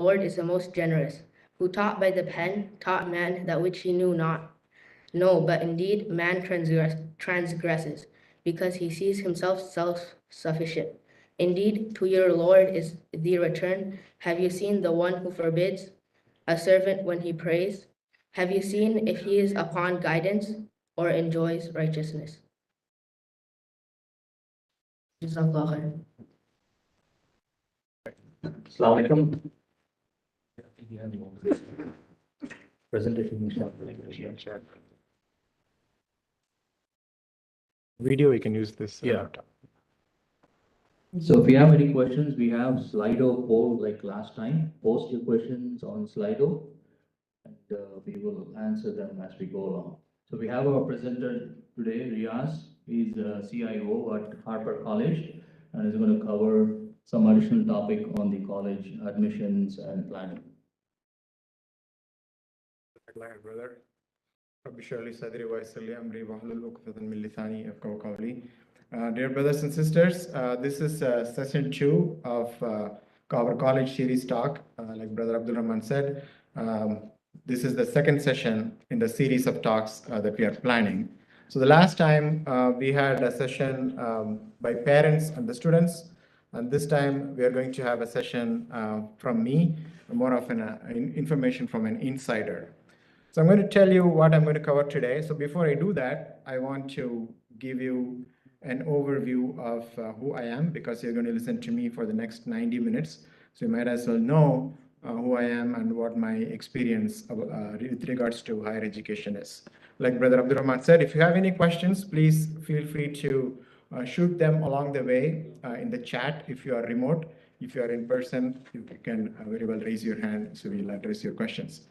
Lord is the most generous, who taught by the pen, taught man that which he knew not. No, but indeed man transgresses, because he sees himself self-sufficient. Indeed, to your Lord is the return. Have you seen the one who forbids a servant when he prays? Have you seen if he is upon guidance or enjoys righteousness? Jazakallah khair. Assalamu alaikum. Presentation. Video, we can use this. Yeah. So if you have any questions, we have Slido poll like last time. Post your questions on Slido and we will answer them as we go along. So we have our presenter today, Riaz. He's a CIO at Harper College and is going to cover some additional topic on the college admissions and planning. Brother. Dear brothers and sisters, this is session 2 of our college series talk. Like Brother Abdul Rahman said, this is the second session in the series of talks that we are planning. So the last time we had a session by parents and the students, and this time we are going to have a session from me, more of an information from an insider. So I'm going to tell you what I'm going to cover today. So before I do that, I want to give you an overview of who I am, because you're going to listen to me for the next 90 minutes. So you might as well know who I am and what my experience with regards to higher education is. Like Brother Abdul Rahman said, if you have any questions, please feel free to shoot them along the way in the chat if you are remote. If you are in person, you can very well raise your hand so we'll address your questions.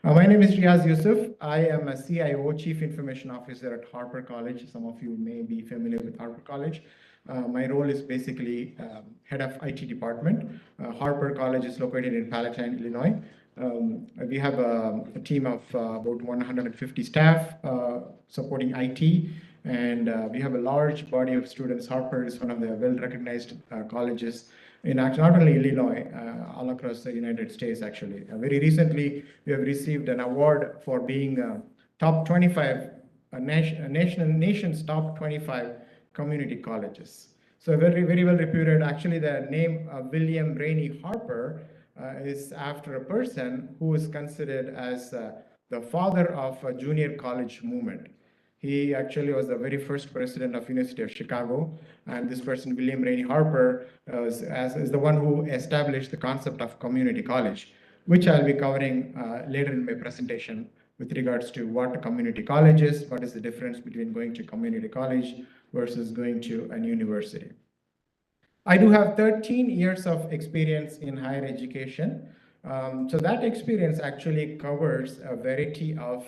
My name is Riaz Yusuf. I am a CIO, Chief Information Officer at Harper College. Some of you may be familiar with Harper College. My role is basically head of IT department. Harper College is located in Palatine, Illinois. We have a team of about 150 staff supporting IT, and we have a large body of students. Harper is one of the well-recognized colleges in not only Illinois, all across the United States, actually. Very recently, we have received an award for being top 25, nation's top 25 community colleges. So very, very well reputed. Actually, the name William Rainey Harper is after a person who is considered as the father of a junior college movement. He actually was the very first president of University of Chicago, and this person, William Rainey Harper, is the one who established the concept of community college, which I'll be covering later in my presentation with regards to what a community college is, what is the difference between going to community college versus going to an university. I do have 13 years of experience in higher education. So that experience actually covers a variety of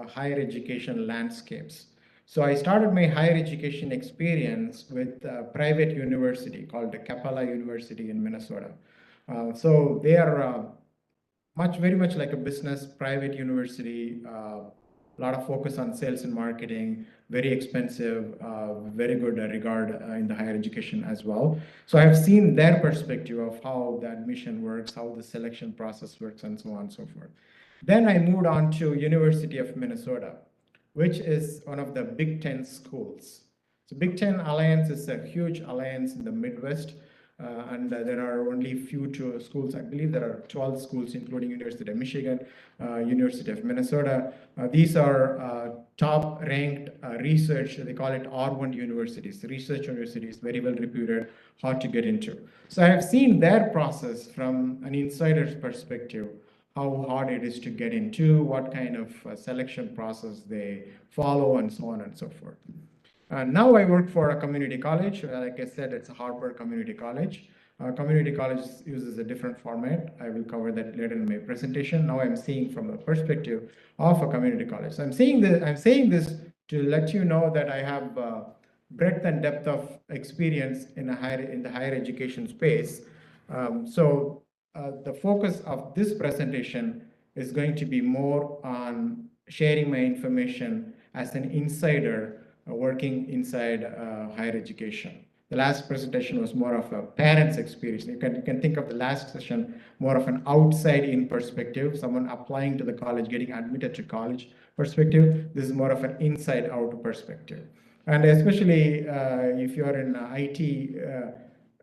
higher education landscapes. So I started my higher education experience with a private university called the Capella University in Minnesota. So they are very much like a business private university, a lot of focus on sales and marketing, very expensive, very good regard in the higher education as well. So I have seen their perspective of how the admission works, how the selection process works, and so on and so forth. Then I moved on to University of Minnesota, which is one of the Big Ten schools. So Big Ten Alliance is a huge alliance in the Midwest, and there are only few schools. I believe there are 12 schools, including University of Michigan, University of Minnesota. These are top-ranked research. They call it R1 universities. Research universities, very well reputed, hard to get into. So I have seen their process from an insider's perspective, how hard it is to get into, what kind of selection process they follow, and so on and so forth. Now I work for a community college. Like I said, it's a Harper Community College. Community college uses a different format. I will cover that later in my presentation. Now I'm seeing from the perspective of a community college. So I'm saying this to let you know that I have breadth and depth of experience in the higher education space. The focus of this presentation is going to be more on sharing my information as an insider working inside higher education. The last presentation was more of a parent's experience. You can think of the last session more of an outside-in perspective, someone applying to the college, getting admitted to college perspective. This is more of an inside-out perspective. And especially if you're in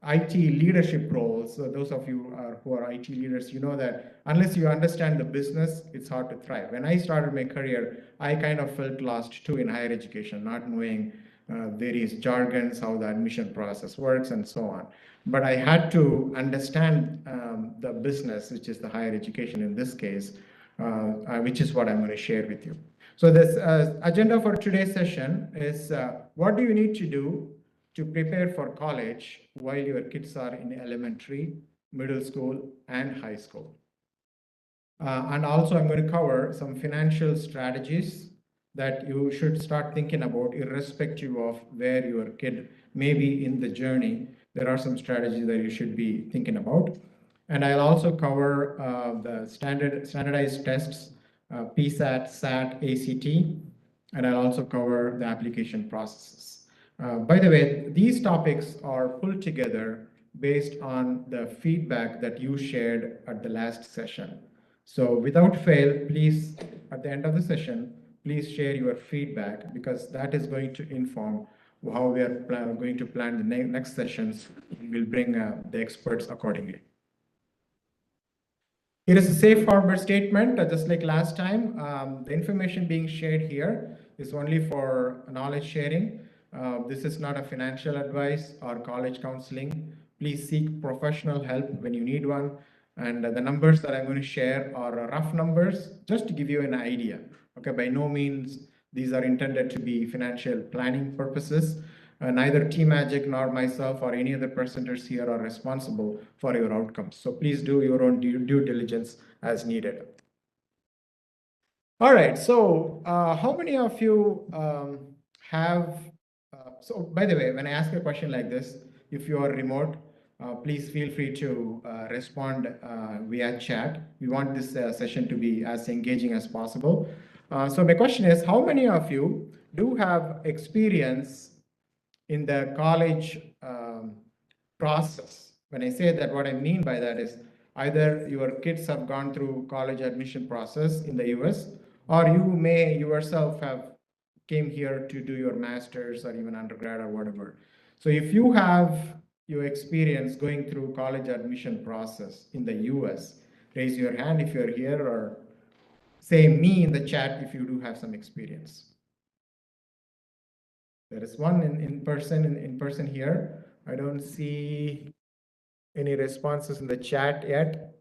IT leadership roles, so those of you who are IT leaders, you know that unless you understand the business, it's hard to thrive. When I started my career, I kind of felt lost too in higher education, not knowing various jargons, how the admission process works, and so on. But I had to understand the business, which is the higher education in this case, which is what I'm going to share with you. So this agenda for today's session is what do you need to do to prepare for college while your kids are in elementary, middle school, and high school. And also I'm going to cover some financial strategies that you should start thinking about irrespective of where your kid may be in the journey. There are some strategies that you should be thinking about. And I'll also cover the standardized tests, PSAT, SAT, ACT, and I'll also cover the application processes. By the way, these topics are pulled together based on the feedback that you shared at the last session. So without fail, please, at the end of the session, please share your feedback because that is going to inform how we are going to plan the next sessions. We'll bring the experts accordingly. Here is a safe harbor statement, just like last time. The information being shared here is only for knowledge sharing. This is not a financial advice or college counseling. Please seek professional help when you need one. And the numbers that I'm going to share are rough numbers, just to give you an idea. Okay, by no means these are intended to be financial planning purposes. Neither TMAGC nor myself or any other presenters here are responsible for your outcomes. So please do your own due diligence as needed. All right, so how many of you have, so by the way, when I ask a question like this, if you are remote, please feel free to respond via chat. We want this session to be as engaging as possible. So my question is, how many of you do have experience in the college process? When I say that, what I mean by that is either your kids have gone through college admission process in the US, or you may yourself have came here to do your master's or even undergrad or whatever. So if you have your experience going through college admission process in the US, raise your hand if you're here, or say me in the chat if you do have some experience. There is one in person here. I don't see any responses in the chat yet.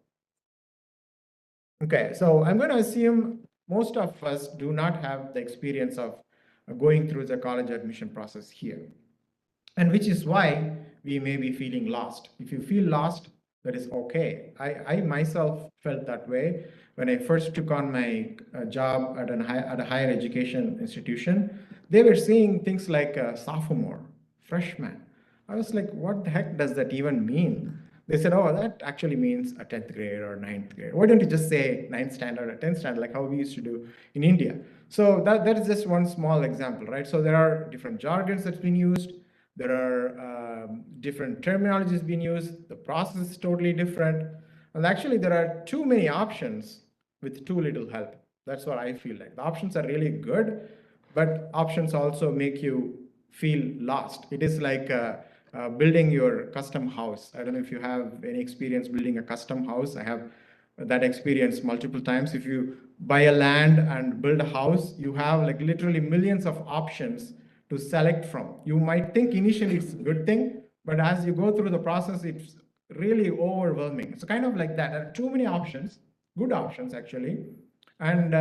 Okay, so I'm going to assume most of us do not have the experience of going through the college admission process here. And which is why we may be feeling lost. If you feel lost, that is okay. I myself felt that way when I first took on my job at a higher education institution. They were saying things like sophomore, freshman. I was like, what the heck does that even mean? They said, oh, that actually means a 10th grade or 9th grade. Why don't you just say 9th standard or 10th standard, like how we used to do in India? So that is just one small example, right? So there are different jargons that's been used. There are different terminologies being used. The process is totally different. And actually, there are too many options with too little help. That's what I feel like. The options are really good, but options also make you feel lost. It is like building your custom house. I don't know if you have any experience building a custom house. I have that experience multiple times. If you buy a land and build a house, you have like literally millions of options to select from. You might think initially it's a good thing, but as you go through the process, it's really overwhelming. It's kind of like that. There are too many options, good options actually. And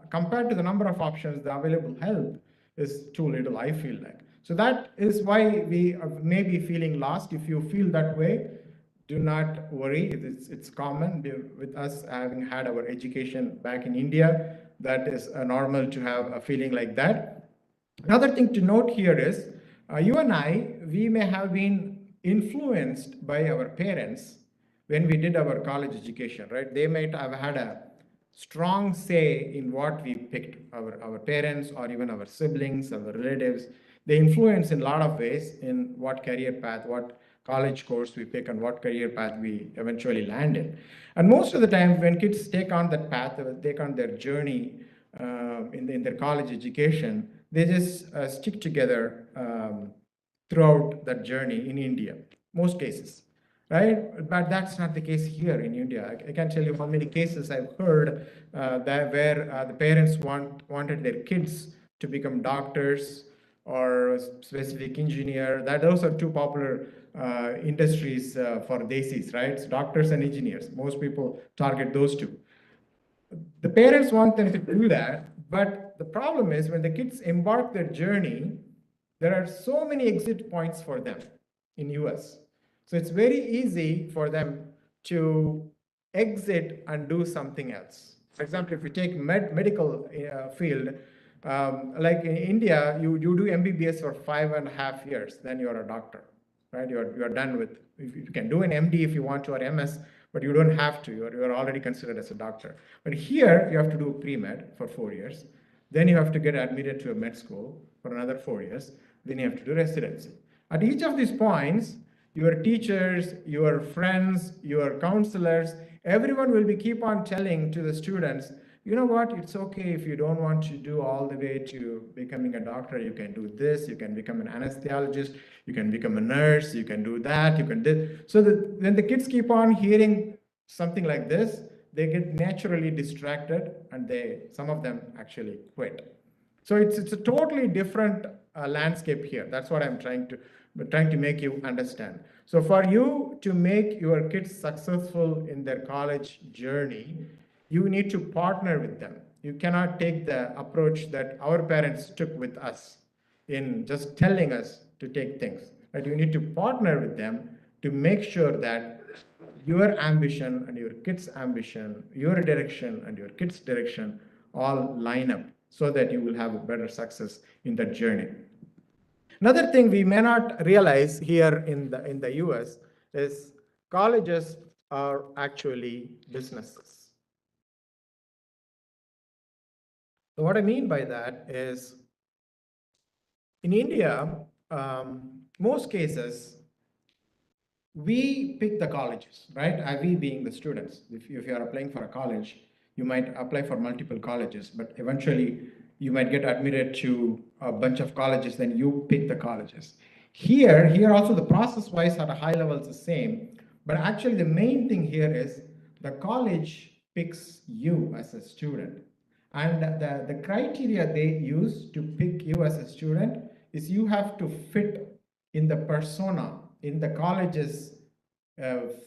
compared to the number of options, the available help is too little, I feel like. So that is why we may be feeling lost. If you feel that way, do not worry. It's common with us having had our education back in India. That is normal to have a feeling like that. Another thing to note here is you and I, we may have been influenced by our parents when we did our college education, right? They might have had a strong say in what we picked, our parents or even our siblings, our relatives. They influence in a lot of ways in what career path, what college course we pick, and what career path we eventually land in. And most of the time, when kids take on that path, take on their journey in their college education, they just stick together throughout that journey in India, most cases, right? But that's not the case here in India. I can't tell you how many cases I've heard that where the parents wanted their kids to become doctors or specific engineer. That those are two popular industries for desis, right? So doctors and engineers. Most people target those two. The parents want them to do that, but the problem is when the kids embark their journey, there are so many exit points for them in US. So it's very easy for them to exit and do something else. For example, if you take medical field, like in India, you do MBBS for 5.5 years, then you're a doctor, right? You're done with, you can do an MD if you want to or MS, but you don't have to. You're already considered as a doctor. But here, you have to do pre-med for 4 years. Then you have to get admitted to a med school for another 4 years. Then you have to do residency. At each of these points, your teachers, your friends, your counselors, everyone will be keep on telling to the students, you know what, it's okay if you don't want to do all the way to becoming a doctor, you can do this, you can become an anesthesiologist, you can become a nurse, you can do that, you can do. So that when the kids keep on hearing something like this, they get naturally distracted and some of them actually quit. So it's a totally different landscape here. That's what I'm trying to make you understand. So for you to make your kids successful in their college journey, you need to partner with them. You cannot take the approach that our parents took with us in just telling us to take things. Right? You need to partner with them to make sure that your ambition and your kids' ambition, your direction and your kids' direction all line up so that you will have a better success in that journey. Another thing we may not realize here in the US is colleges are actually businesses. So what I mean by that is in India, most cases, we pick the colleges, right? We being the students. If you are applying for a college, you might apply for multiple colleges, but eventually you might get admitted to a bunch of colleges, then you pick the colleges. Here also the process-wise at a high level is the same, but actually the main thing here is the college picks you as a student. And the criteria they use to pick you as a student is you have to fit in the persona, in the college's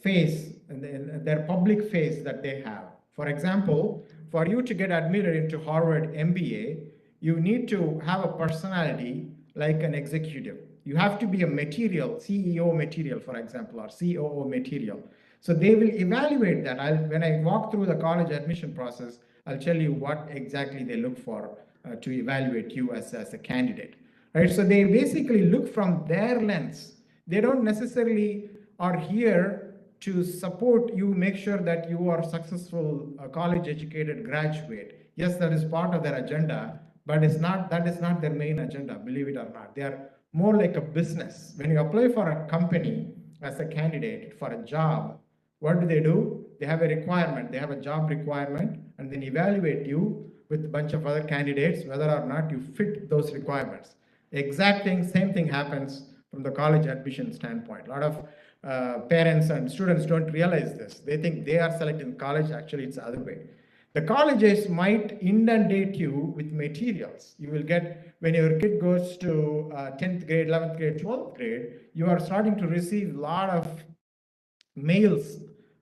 face, in their public face that they have. For example, for you to get admitted into Harvard MBA, you need to have a personality like an executive. You have to be a material, CEO material, for example, or COO material. So they will evaluate that. When I walk through the college admission process, I'll tell you what exactly they look for to evaluate you as a candidate. Right? So they basically look from their lens. They don't necessarily are here to support you, make sure that you are successful, college educated graduate. Yes, that is part of their agenda, but that is not their main agenda, believe it or not. They are more like a business. When you apply for a company as a candidate for a job, what do? They have a requirement, they have a job requirement, and then evaluate you with a bunch of other candidates, whether or not you fit those requirements. Same thing happens from the college admission standpoint. A lot of parents and students don't realize this. They think they are selecting college, actually it's the other way. The colleges might inundate you with materials. You will get, when your kid goes to 10th grade, 11th grade, 12th grade, you are starting to receive a lot of mails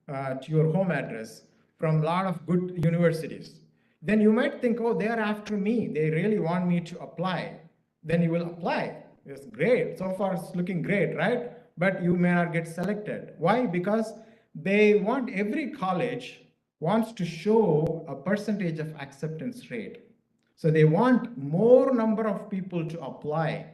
to your home address from a lot of good universities. Then you might think, oh, they are after me. They really want me to apply. Then you will apply. It's great. So far, it's looking great, right? But you may not get selected. Why? Because they want, every college wants to show a percentage of acceptance rate. So they want more number of people to apply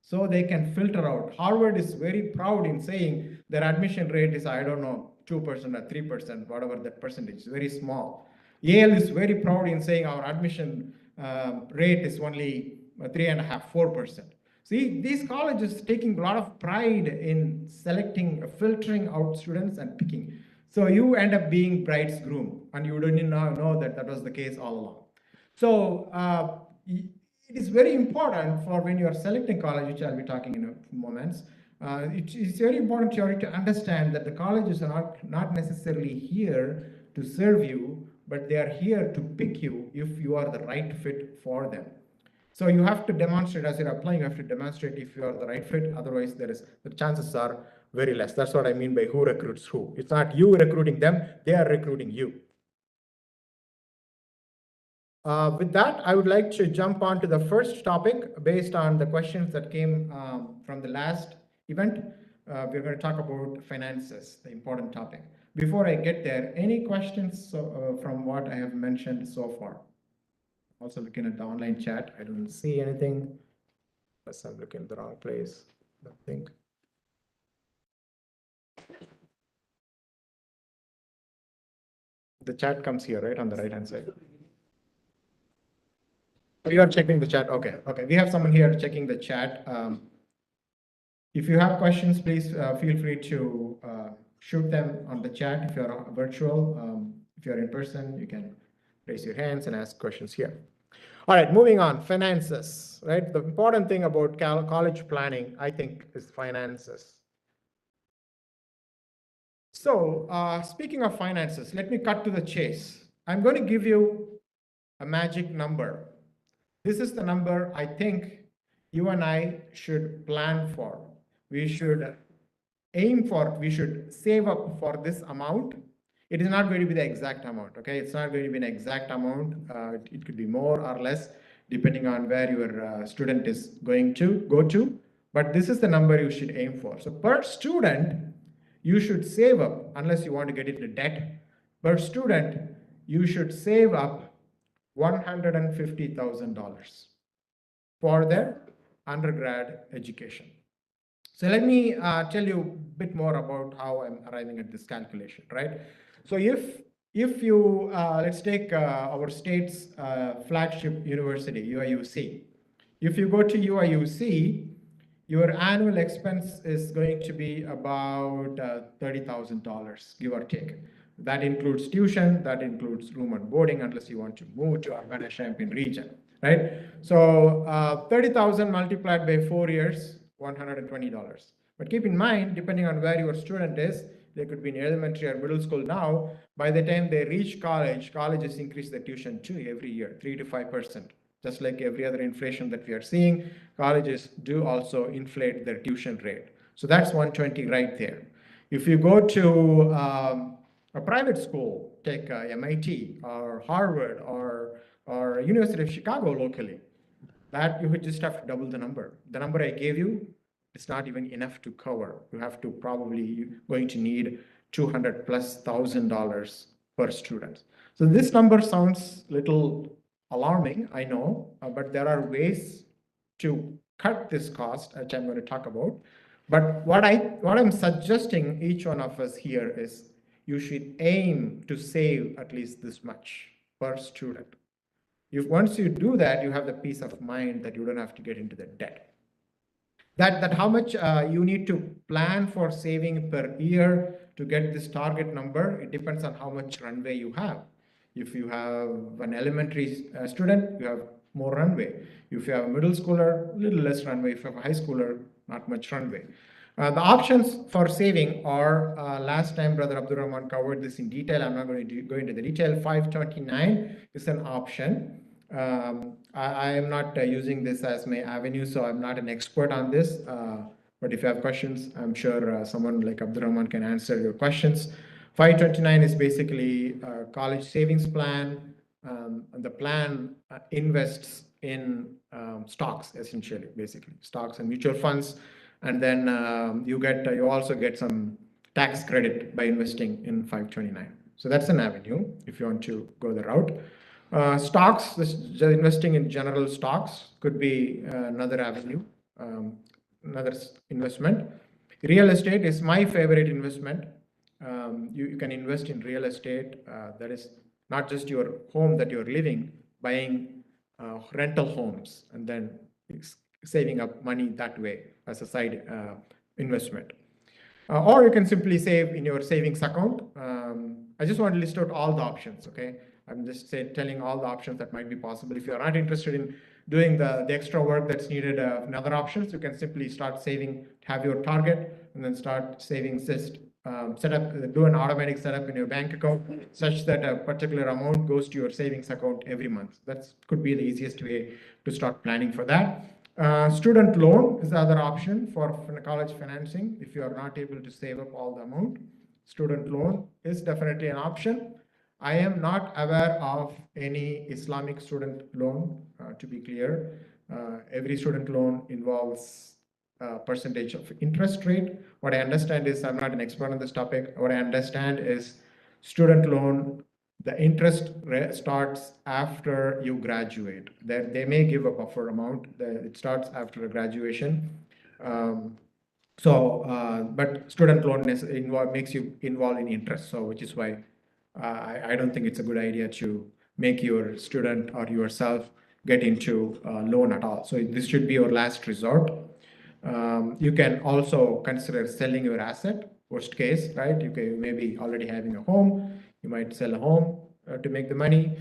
so they can filter out. Harvard is very proud in saying their admission rate is, I don't know, 2% or 3%, whatever that percentage is, very small. Yale is very proud in saying our admission rate is only 3.5%, 4%. See, these colleges taking a lot of pride in selecting, filtering out students and picking. So you end up being bride's groom, and you didn't know that that was the case all along. So it is very important for when you are selecting college, which I'll be talking in a few moments. It's very important to you to understand that the colleges are not necessarily here to serve you, but they are here to pick you if you are the right fit for them. So you have to demonstrate as you're applying, you have to demonstrate if you are the right fit. Otherwise, the chances are very less. That's what I mean by who recruits who. It's not you recruiting them, they are recruiting you. With that, I would like to jump on to the first topic based on the questions that came from the last event. We're going to talk about finances, the important topic. Before I get there, any questions from what I have mentioned so far? Also looking at the online chat, I don't see anything. Unless I'm looking in the wrong place, I think. The chat comes here, right, on the right-hand side. You are checking the chat. Okay. We have someone here checking the chat. If you have questions, please feel free to shoot them on the chat. If you're virtual, if you're in person, you can raise your hands and ask questions here. All right, moving on, finances, right? The important thing about college planning, I think, is finances. So speaking of finances, let me cut to the chase. I'm going to give you a magic number. This is the number I think you and I should plan for. We should aim for, we should save up for this amount. It is not going to be the exact amount, okay? It's not going to be an exact amount. It could be more or less depending on where your student is going to go to. But this is the number you should aim for. So per student, you should save up, unless you want to get into debt. Per student, you should save up $150,000 for their undergrad education. So let me tell you a bit more about how I'm arriving at this calculation, right? So if you, let's take our state's flagship university, UIUC. If you go to UIUC, your annual expense is going to be about $30,000, give or take. That includes tuition, that includes room and boarding, unless you want to move to Urbana-Champaign region, right? So 30,000 multiplied by 4 years, $120. But keep in mind, depending on where your student is, they could be in elementary or middle school now. By the time they reach college, colleges increase the tuition too every year, 3 to 5%. Just like every other inflation that we are seeing, colleges do also inflate their tuition rate. So that's 120 right there. If you go to a private school, take MIT or Harvard or University of Chicago locally, that you would just have to double the number. The number I gave you, it's not even enough to cover. You have to probably going to need $200,000+ per student. So this number sounds little alarming, I know, but there are ways to cut this cost, which I'm going to talk about. But what I'm suggesting each one of us here is you should aim to save at least this much per student. If once you do that, you have the peace of mind that you don't have to get into the debt. That how much you need to plan for saving per year to get this target number, it depends on how much runway you have. If you have an elementary student, you have more runway. If you have a middle schooler, a little less runway. If you have a high schooler, not much runway. The options for saving are, last time Brother Abdul Rahman covered this in detail. I'm not going to go into the detail. 529 is an option. I am not using this as my avenue, so I'm not an expert on this. But if you have questions, I'm sure someone like Abdul Rahman can answer your questions. 529 is basically a college savings plan. The plan invests in stocks, essentially, basically stocks and mutual funds, and then you also get some tax credit by investing in 529. So that's an avenue if you want to go the route. Stocks, investing in general stocks could be another avenue, another investment. Real estate is my favorite investment. You can invest in real estate. That is not just your home that you're living, buying rental homes and then saving up money that way as a side investment. Or you can simply save in your savings account. I just want to list out all the options, okay? I'm just telling all the options that might be possible. If you're not interested in doing the extra work that's needed in other options, you can simply start saving, have your target, and then start saving, just do an automatic setup in your bank account such that a particular amount goes to your savings account every month. That could be the easiest way to start planning for that. Student loan is the other option for college financing. If you are not able to save up all the amount, student loan is definitely an option. I am not aware of any Islamic student loan, to be clear. Every student loan involves a percentage of interest rate. What I understand is, I'm not an expert on this topic, what I understand is student loan, the interest starts after you graduate. They may give a buffer amount. It starts after graduation. But student loan makes you involved in interest. So, which is why I don't think it's a good idea to make your student or yourself get into a loan at all. So this should be your last resort. You can also consider selling your asset, worst case, right? You can maybe already having a home. You might sell a home to make the money.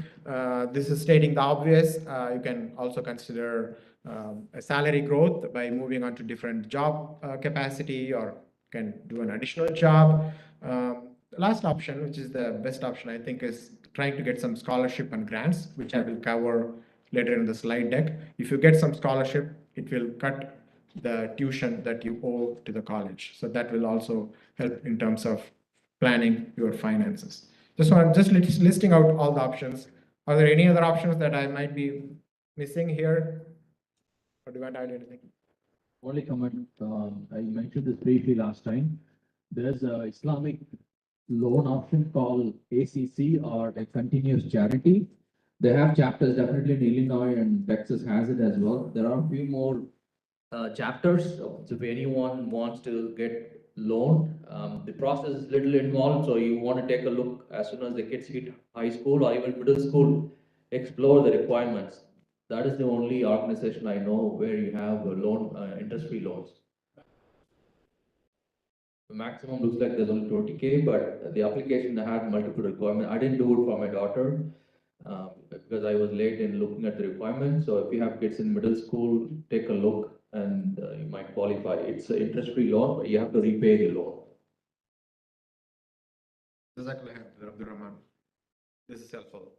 This is stating the obvious. You can also consider a salary growth by moving on to different job capacity, or can do an additional job. The last option, which is the best option, I think, is trying to get some scholarship and grants, which I will cover later in the slide deck. If you get some scholarship, it will cut the tuition that you owe to the college. So that will also help in terms of planning your finances. Just listing out all the options. Are there any other options that I might be missing here? Or do you want to add anything? Only comment, I mentioned this briefly last time. There's a Islamic loan option called ACC, or a continuous charity. They have chapters definitely in Illinois, and Texas has it as well. There are a few more chapters. So if anyone wants to get loan, the process is little involved. So you want to take a look as soon as the kids hit high school or even middle school, explore the requirements. That is the only organization I know where you have a loan, interest-free loans. The maximum looks like there's only 20K, but the application had multiple requirements. I didn't do it for my daughter because I was late in looking at the requirements. So if you have kids in middle school, take a look and you might qualify. It's an interest-free loan, but you have to repay the loan. This is helpful.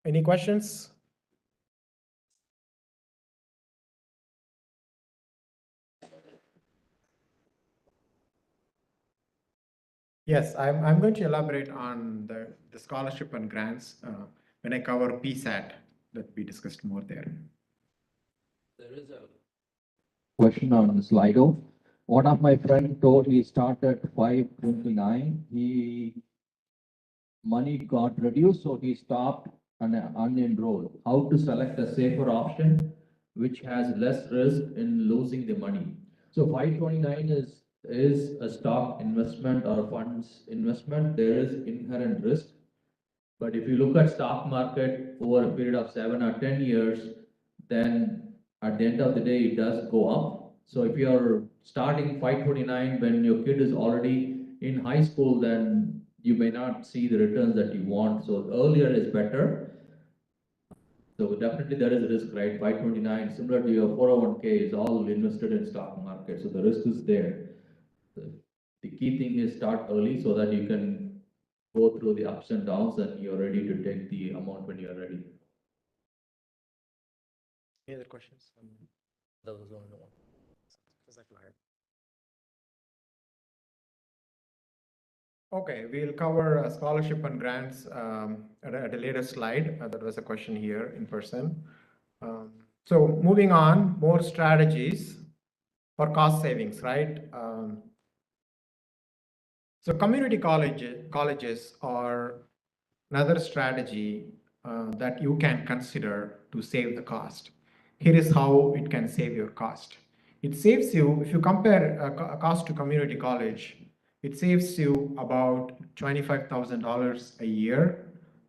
Any questions? Yes, I'm going to elaborate on the scholarship and grants when I cover PSAT, that we discussed more there. There is a question on Slido. One of my friends told he started 529. Money got reduced, so he stopped and unenrolled. How to select a safer option which has less risk in losing the money? So 529 is a stock investment or funds investment. There is inherent risk. But if you look at stock market over a period of 7 or 10 years, then at the end of the day, it does go up. So if you're starting 529 when your kid is already in high school, then you may not see the returns that you want. So earlier is better. So definitely there is a risk, right? 529, similar to your 401k, is all invested in stock market. So the risk is there. The key thing is start early so that you can go through the ups and downs and you're ready to take the amount when you're ready. Any other questions? That was the only one. Okay, we'll cover scholarship and grants at a later slide. That was a question here in person. So moving on, more strategies for cost savings, right? So community colleges are another strategy that you can consider to save the cost. Here is how it can save your cost. It saves you, if you compare a cost to community college, it saves you about $25,000 a year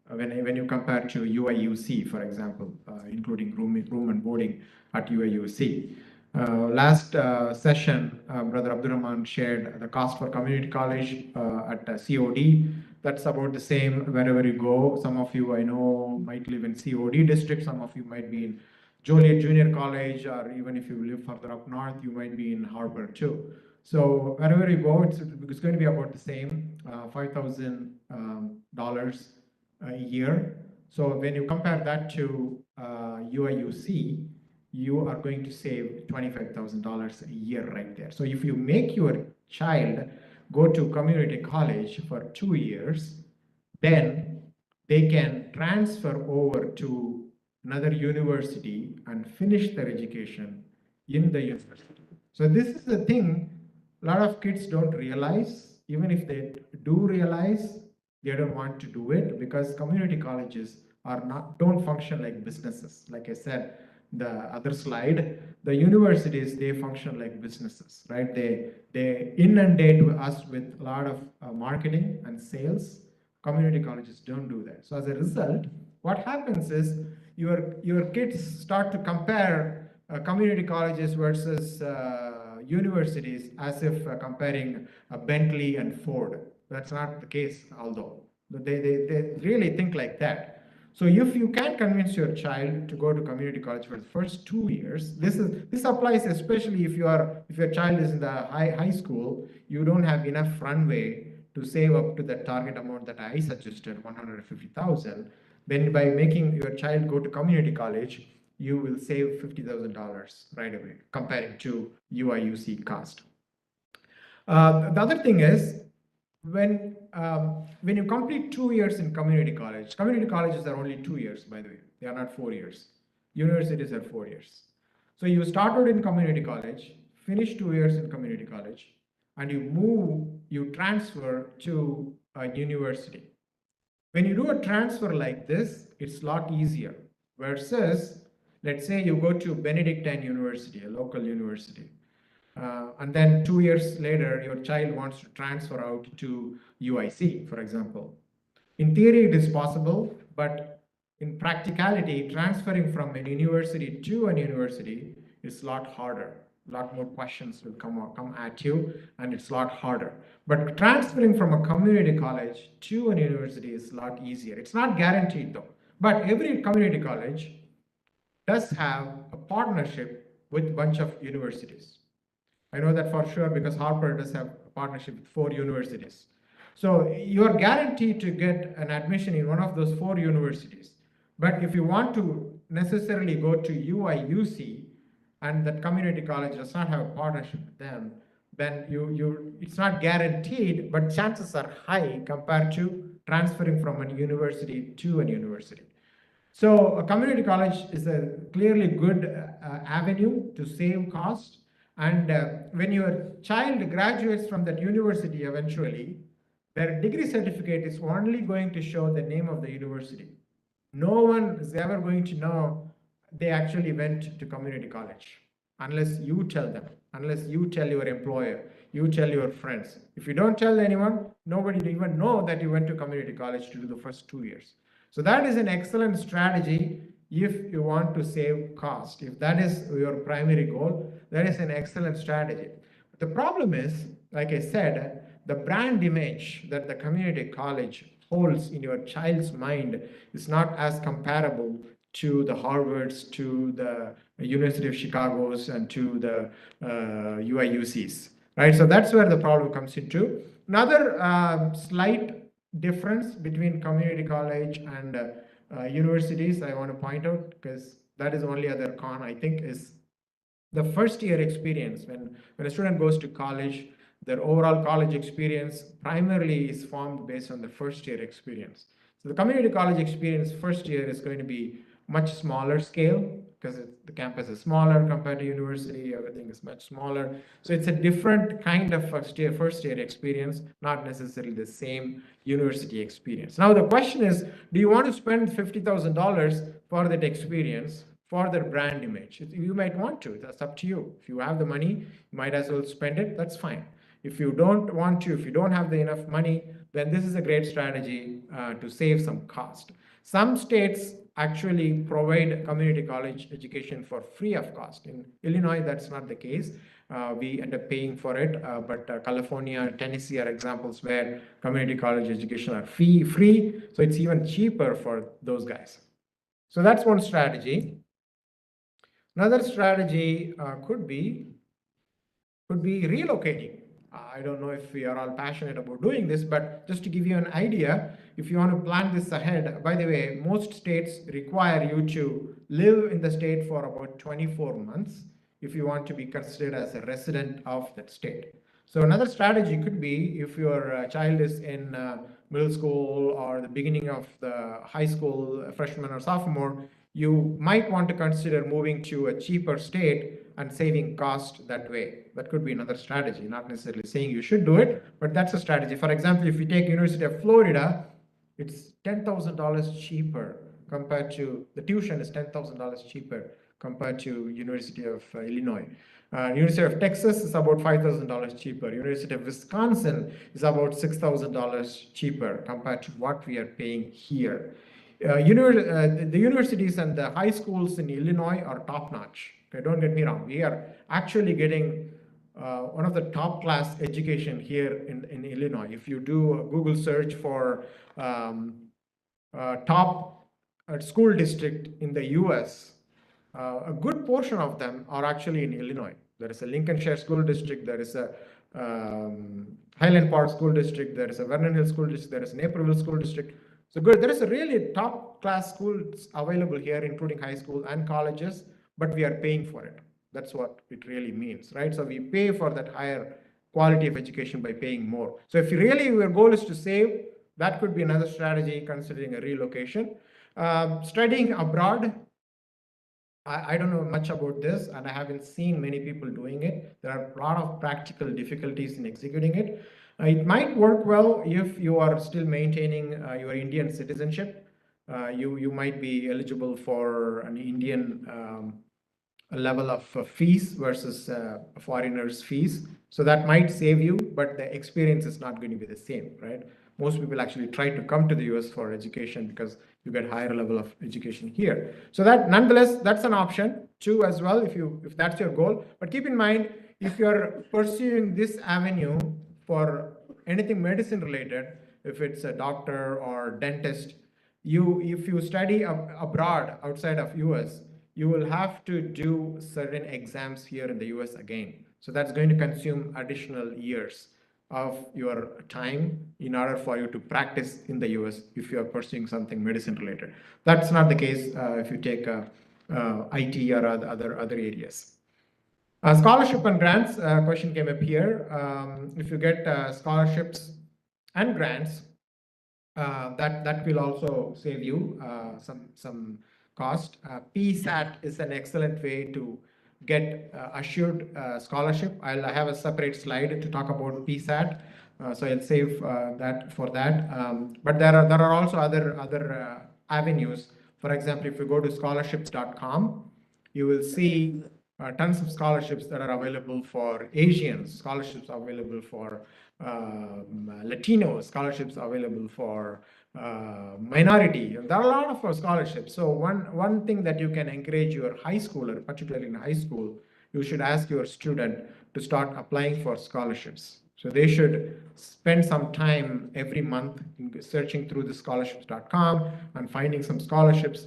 when you compare to UIUC, for example. including room and boarding at UIUC. Last session, Brother Abdurrahman shared the cost for community college at COD. That's about the same wherever you go. Some of you I know might live in COD district, some of you might be in Joliet Junior College, or even if you live further up north, you might be in Harbor too. So wherever you go, it's going to be about the same, $5,000 a year. So when you compare that to UIUC, you are going to save $25,000 a year right there. So if you make your child go to community college for 2 years, then they can transfer over to another university and finish their education in the university. So this is the thing a lot of kids don't realize. Even if they do realize, they don't want to do it because community colleges don't function like businesses. Like I said, the other slide, the universities, they function like businesses, right? They inundate us with a lot of marketing and sales. Community colleges don't do that. So as a result, what happens is your kids start to compare community colleges versus universities as if comparing Bentley and Ford. That's not the case, although they really think like that. So if you can convince your child to go to community college for the first 2 years, this applies especially if your child is in the high school, you don't have enough runway to save up to the target amount that I suggested, 150,000. Then by making your child go to community college, you will save $50,000 right away comparing to UIUC cost. The other thing is, when you complete 2 years in community colleges are only 2 years, by the way. They are not 4 years. Universities are 4 years. So you started in community college, finish 2 years in community college, and you transfer to a university. When you do a transfer like this, it's a lot easier. Versus, let's say you go to Benedictine University, a local university. And then 2 years later, your child wants to transfer out to UIC, for example. In theory, it is possible, but in practicality, transferring from a university to a university is a lot harder. A lot more questions will come at you, and it's a lot harder. But transferring from a community college to a university is a lot easier. It's not guaranteed though, but every community college does have a partnership with a bunch of universities. I know that for sure because Harper does have a partnership with 4 universities. So you are guaranteed to get an admission in one of those 4 universities. But if you want to necessarily go to UIUC and that community college does not have a partnership with them, then it's not guaranteed, but chances are high compared to transferring from a university to a university. So a community college is a clearly good avenue to save cost. And when your child graduates from that university eventually, their degree certificate is only going to show the name of the university. No one is ever going to know they actually went to community college unless you tell them, unless you tell your employer, you tell your friends. If you don't tell anyone, nobody will even know that you went to community college to do the first 2 years. So that is an excellent strategy if you want to save cost. If that is your primary goal, that is an excellent strategy. The problem is, like I said, the brand image that the community college holds in your child's mind is not as comparable to the Harvards, to the University of Chicago's, and to the UIUCs, right? So that's where the problem comes into. Another slight difference between community college and universities I want to point out, because that is only other con I think, is the first year experience. When a student goes to college, their overall college experience primarily is formed based on the first year experience. So the community college experience first year is going to be much smaller scale because the campus is smaller compared to university, everything is much smaller. So it's a different kind of first year experience, not necessarily the same university experience. Now the question is, do you want to spend $50,000 for that experience, for their brand image? You might want to, that's up to you. If you have the money, you might as well spend it, that's fine. If you don't want to, if you don't have enough money, then this is a great strategy to save some cost. Some states actually provide community college education for free of cost. In Illinois, that's not the case. We end up paying for it, but California, Tennessee are examples where community college education are free, so it's even cheaper for those guys. So that's one strategy. Another strategy could be relocating. I don't know if we are all passionate about doing this, but just to give you an idea, if you want to plan this ahead, by the way, most states require you to live in the state for about 24 months if you want to be considered as a resident of that state. So another strategy could be if your child is in middle school or the beginning of the high school, freshman or sophomore, you might want to consider moving to a cheaper state and saving cost that way. That could be another strategy, not necessarily saying you should do it, but that's a strategy. For example, if you take University of Florida, it's $10,000 cheaper compared to, the tuition is $10,000 cheaper compared to University of Illinois. University of Texas is about $5,000 cheaper. University of Wisconsin is about $6,000 cheaper compared to what we are paying here. The universities and the high schools in Illinois are top notch. Okay, don't get me wrong. We are actually getting one of the top class education here in Illinois. If you do a Google search for top school district in the US, a good portion of them are actually in Illinois. There is a Lincolnshire School District, there is a Highland Park School District, there is a Vernon Hills School District, there is a Naperville School District. So good, there is a really top class schools available here, including high school and colleges, but we are paying for it. That's what it really means, right? So we pay for that higher quality of education by paying more. So if really your goal is to save, that could be another strategy considering a relocation. Studying abroad, I don't know much about this, and I haven't seen many people doing it. There are a lot of practical difficulties in executing it. It might work well if you are still maintaining your Indian citizenship. You might be eligible for an Indian level of fees versus foreigners' fees. So that might save you, but the experience is not going to be the same, right? Most people actually try to come to the US for education because you get higher level of education here. So that nonetheless, that's an option too as well if that's your goal. But keep in mind, if you're pursuing this avenue for anything medicine related, if it's a doctor or dentist, if you study abroad outside of US, you will have to do certain exams here in the US again. So that's going to consume additional years of your time in order for you to practice in the US if you are pursuing something medicine related. That's not the case if you take IT or other areas. Scholarship and grants, question came up here. If you get scholarships and grants, that will also save you some cost. PSAT is an excellent way to get assured scholarship. I have a separate slide to talk about PSAT, so I'll save that for that. But there are also other avenues. For example, if you go to scholarships.com, you will see tons of scholarships that are available for Asians, scholarships available for Latinos, scholarships available for minority. There are a lot of scholarships. So one thing that you can encourage your high schooler, particularly in high school, you should ask your student to start applying for scholarships. So they should spend some time every month searching through the scholarships.com and finding some scholarships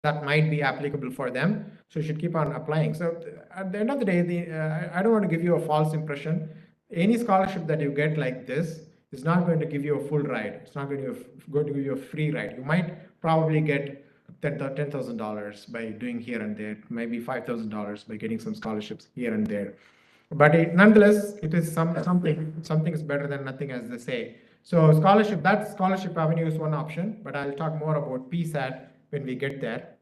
that might be applicable for them. So you should keep on applying. So at the end of the day, I don't want to give you a false impression. Any scholarship that you get like this is not going to give you a full ride. It's not going to give you a free ride. You might probably get $10,000 by doing here and there, maybe $5,000 by getting some scholarships here and there. But nonetheless, it is something is better than nothing, as they say. So that scholarship avenue is one option, but I'll talk more about PSAT when we get there.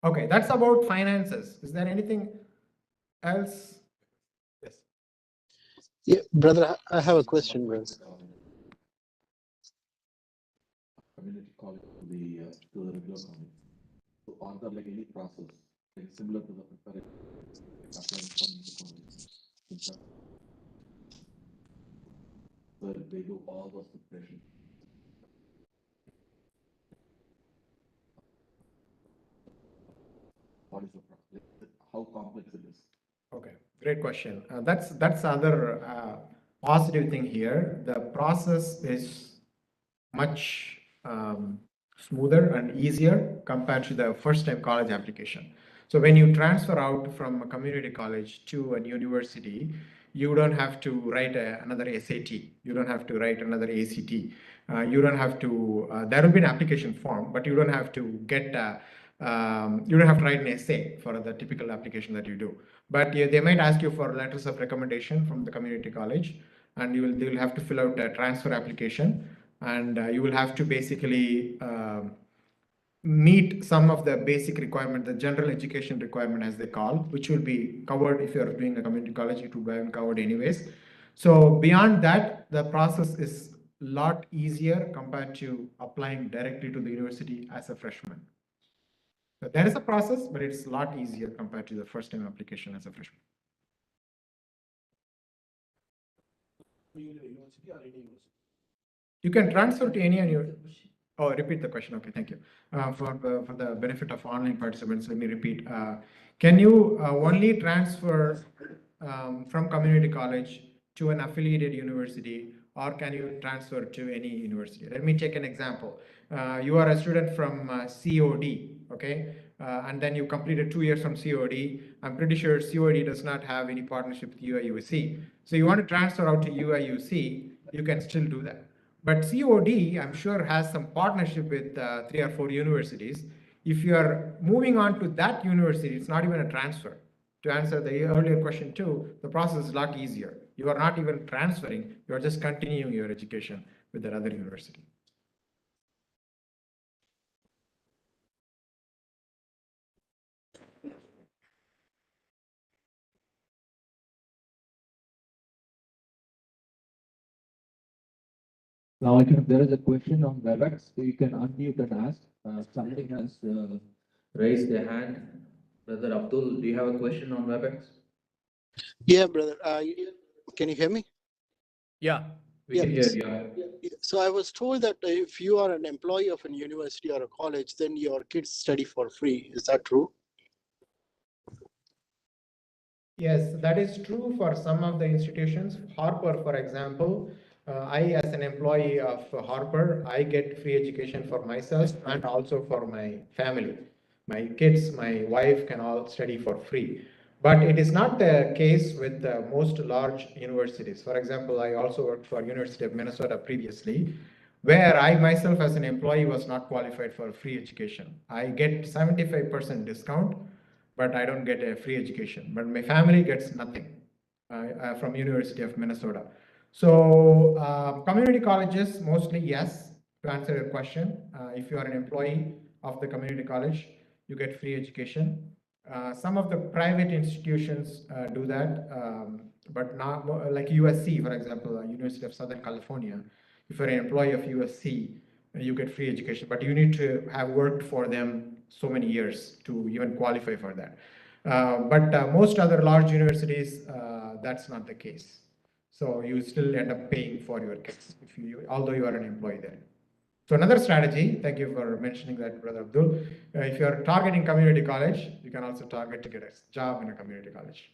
Okay, that's about finances. Is there anything else? Yes. Yeah, brother, I have a question, brother. Community college to the regular college. So are there like any process like similar to the preparation applying for the college? Where they do all those preparation. what is the process? How complex it is? Okay, great question. That's other positive thing here. The process is much smoother and easier compared to the first time college application. So when you transfer out from a community college to a university, you don't have to write another SAT. You don't have to write another ACT. You don't have to, there will be an application form, but you don't have to get, you don't have to write an essay for the typical application that you do. But they might ask you for letters of recommendation from the community college, and they will have to fill out a transfer application, and you will have to basically meet some of the basic requirement, the general education requirement as they call, which will be covered if you're doing a community college, it will be covered anyways. So beyond that, the process is a lot easier compared to applying directly to the university as a freshman. So there is a process, but it's a lot easier compared to the first time application as a freshman. You can transfer to any university. Oh, repeat the question. Okay, thank you. For the benefit of online participants, let me repeat. Can you only transfer from community college to an affiliated university, or can you transfer to any university? Let me take an example. You are a student from COD, okay? And then you completed 2 years from COD. I'm pretty sure COD does not have any partnership with UIUC. So you want to transfer out to UIUC, you can still do that. But COD, I'm sure, has some partnership with 3 or 4 universities. If you are moving on to that university, it's not even a transfer. To answer the earlier question too, the process is a lot easier. You are not even transferring, you are just continuing your education with that other university. Now, if there is a question on WebEx, you can unmute and ask. Somebody has raised their hand. Brother Abdul, do you have a question on WebEx? Yeah, brother. Can you hear me? Yeah, we Yeah, can hear yes. you. So I was told that if you are an employee of a university or a college, then your kids study for free. Is that true? Yes, that is true for some of the institutions. Harper, for example, I, as an employee of Harper, I get free education for myself and also for my family. My kids, my wife can all study for free. But it is not the case with most large universities. For example, I also worked for University of Minnesota previously, where I myself as an employee was not qualified for free education. I get 75% discount, but I don't get a free education. But my family gets nothing from University of Minnesota. So community colleges, mostly yes, to answer your question. If you are an employee of the community college, you get free education. Some of the private institutions do that, but not like USC, for example, University of Southern California. If you're an employee of USC, you get free education, but you need to have worked for them so many years to even qualify for that. But most other large universities, that's not the case. So you still end up paying for your kids, although you are an employee there. So another strategy, thank you for mentioning that, Brother Abdul. If you're targeting community college, you can also target to get a job in a community college.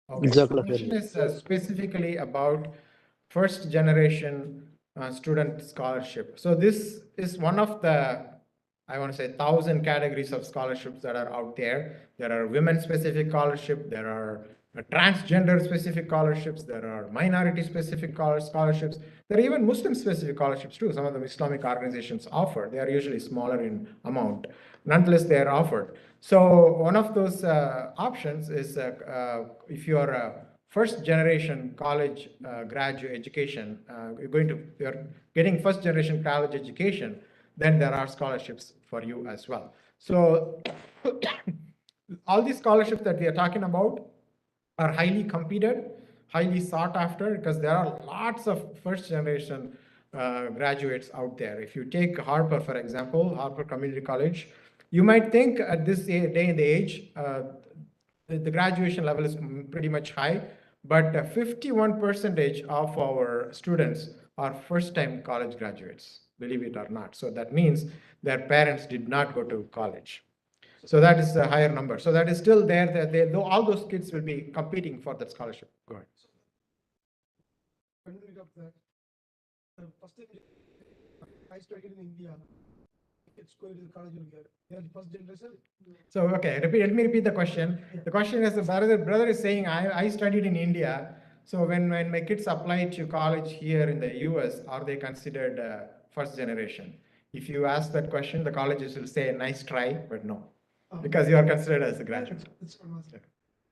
Okay, so the question is specifically about first generation student scholarship. So this is one of the, I want to say, 1,000 categories of scholarships that are out there. There are women specific scholarships, there are transgender specific scholarships, there are minority specific scholarships, there are even Muslim specific scholarships too. Some of the Islamic organizations offer. They are usually smaller in amount. Nonetheless, they are offered. So one of those options is if you are a first generation college graduate education, you're getting first generation college education, then there are scholarships for you as well. So all these scholarships that we are talking about are highly competed, highly sought after, because there are lots of first generation graduates out there. If you take Harper, for example, Harper Community College, you might think at this day and age, the graduation level is pretty much high, but 51% of our students are first-time college graduates, believe it or not. So that means their parents did not go to college. So that is a higher number. So that is still there, that they, though all those kids will be competing for that scholarship. Go ahead. First thing, I studied in India. It's going to the college in here. They are the first generation. So, okay, let me repeat the question. The question is, the brother is saying, I studied in India. So when my kids apply to college here in the US, are they considered first generation? If you ask that question, the colleges will say, nice try, but no, because you are considered as a graduate. That's what I was saying.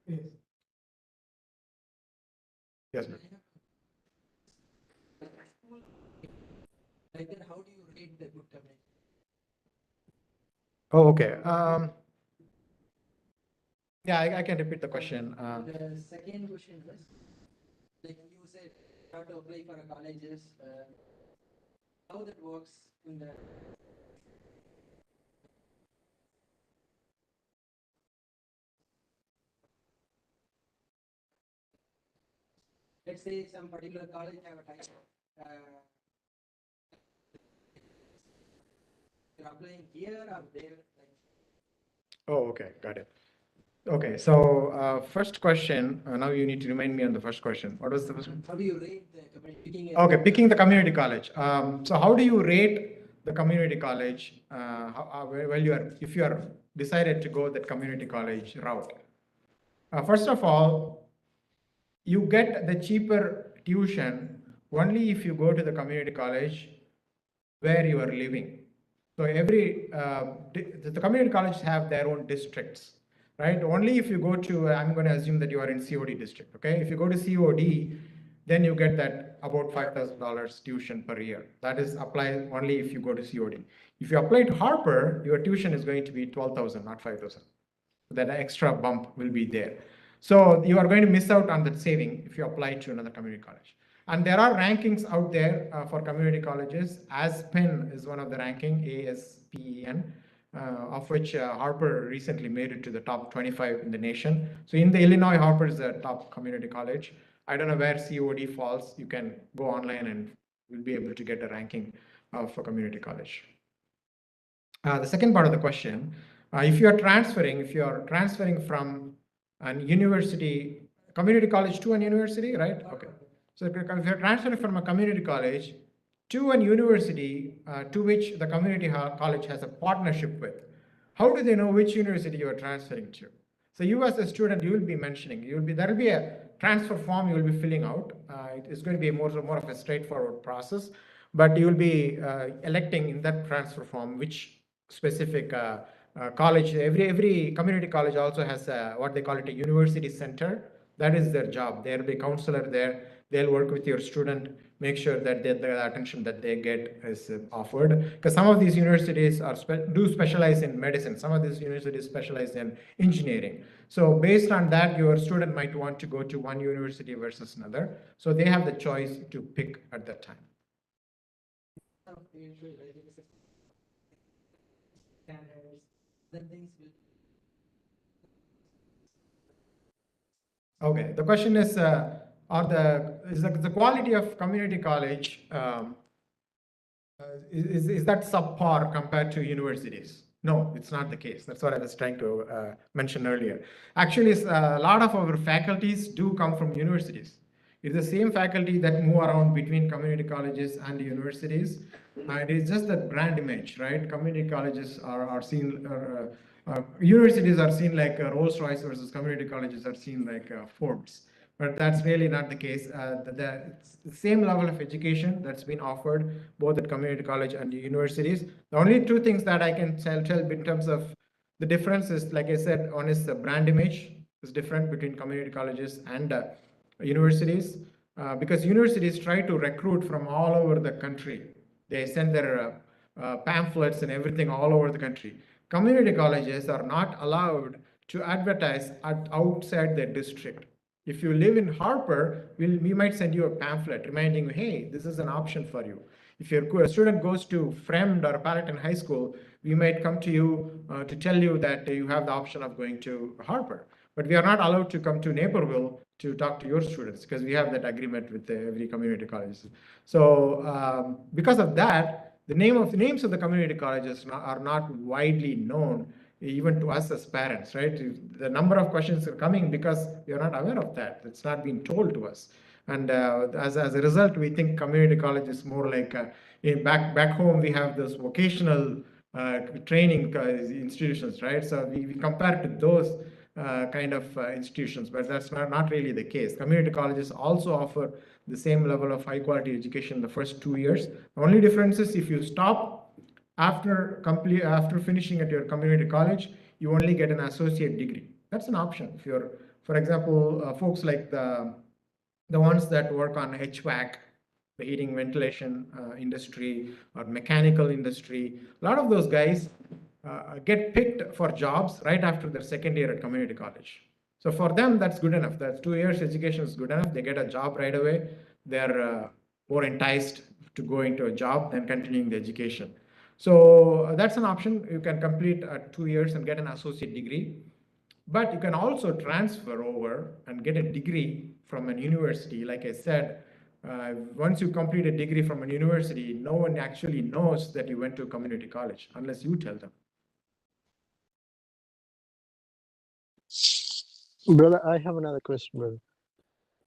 Yes. Yes, ma'am. Like then how do you rate the good community? Oh, okay. Yeah, I can repeat the question. The second question is, like you said, how to apply for a colleges, how that works in the let's say some particular college have a type you're applying here or there. Oh, okay, got it. Okay, so first question, now you need to remind me on the first question. What was the first one? How do you rate the community? Okay, picking the community college. So how do you rate the community college? If you are decided to go that community college route? First of all, you get the cheaper tuition only if you go to the community college where you are living. So the community colleges have their own districts, right? Only if you go to, I'm going to assume that you are in COD district, okay? If you go to COD, then you get that about $5,000 tuition per year. That is applied only if you go to COD. If you apply to Harper, your tuition is going to be 12,000, not 5,000. That extra bump will be there. So you are going to miss out on that saving if you apply to another community college. And there are rankings out there for community colleges. Aspen is one of the ranking, ASPEN, of which Harper recently made it to the top 25 in the nation. So in the Illinois, Harper is the top community college. I don't know where COD falls. You can go online and you'll be able to get a ranking for community college. The second part of the question, if you are transferring from an university, community college to an university, right? Okay. So if you're transferring from a community college to an university to which the community college has a partnership with, how do they know which university you are transferring to? So you as a student, you will be mentioning, there will be a transfer form you will be filling out. It's going to be more of a straightforward process, but you will be electing in that transfer form which specific college. Every community college also has what they call it a university center. That is their job. There will be a counselor there. They'll work with your student, make sure that the attention that they get is offered. Because some of these universities do specialize in medicine. Some of these universities specialize in engineering. So based on that, your student might want to go to one university versus another. So they have the choice to pick at that time. Then things will. Okay, the question is, is the quality of community college, is that subpar compared to universities? No, it's not the case. That's what I was trying to mention earlier. Actually, a lot of our faculties do come from universities. It's the same faculty that move around between community colleges and universities. It is just the brand image, right? Community colleges are seen, universities are seen like Rolls Royce versus community colleges are seen like Forbes. But that's really not the case. The same level of education that's been offered both at community college and universities. The only two things that I can tell in terms of the difference is, like I said, one is the brand image is different between community colleges and universities, because universities try to recruit from all over the country. They send their pamphlets and everything all over the country. Community colleges are not allowed to advertise outside their district. If you live in Harper, we might send you a pamphlet reminding you, hey, this is an option for you. If your student goes to Fremd or Palatine High School, we might come to you to tell you that you have the option of going to Harvard. But we are not allowed to come to Naperville to talk to your students because we have that agreement with every community college. So because of that, the names of the community colleges are not widely known even to us as parents, right? The number of questions are coming because we are not aware of that. It's not being told to us. And as a result, we think community college is more like back home. We have those vocational training institutions, right? So we compare to those kind of institutions, but that's not really the case. Community colleges also offer the same level of high quality education the first 2 years. The only difference is if you stop after finishing at your community college, you only get an associate degree. That's an option. If you're, for example, folks like the ones that work on HVAC, the heating ventilation industry, or mechanical industry, a lot of those guys get picked for jobs right after their second year at community college. So for them, that's good enough. That's 2 years education is good enough. They get a job right away. They're more enticed to go into a job than continuing the education. So that's an option. You can complete 2 years and get an associate degree. But you can also transfer over and get a degree from an university. Like I said, once you complete a degree from a university, no one actually knows that you went to a community college unless you tell them. Brother, I have another question, brother.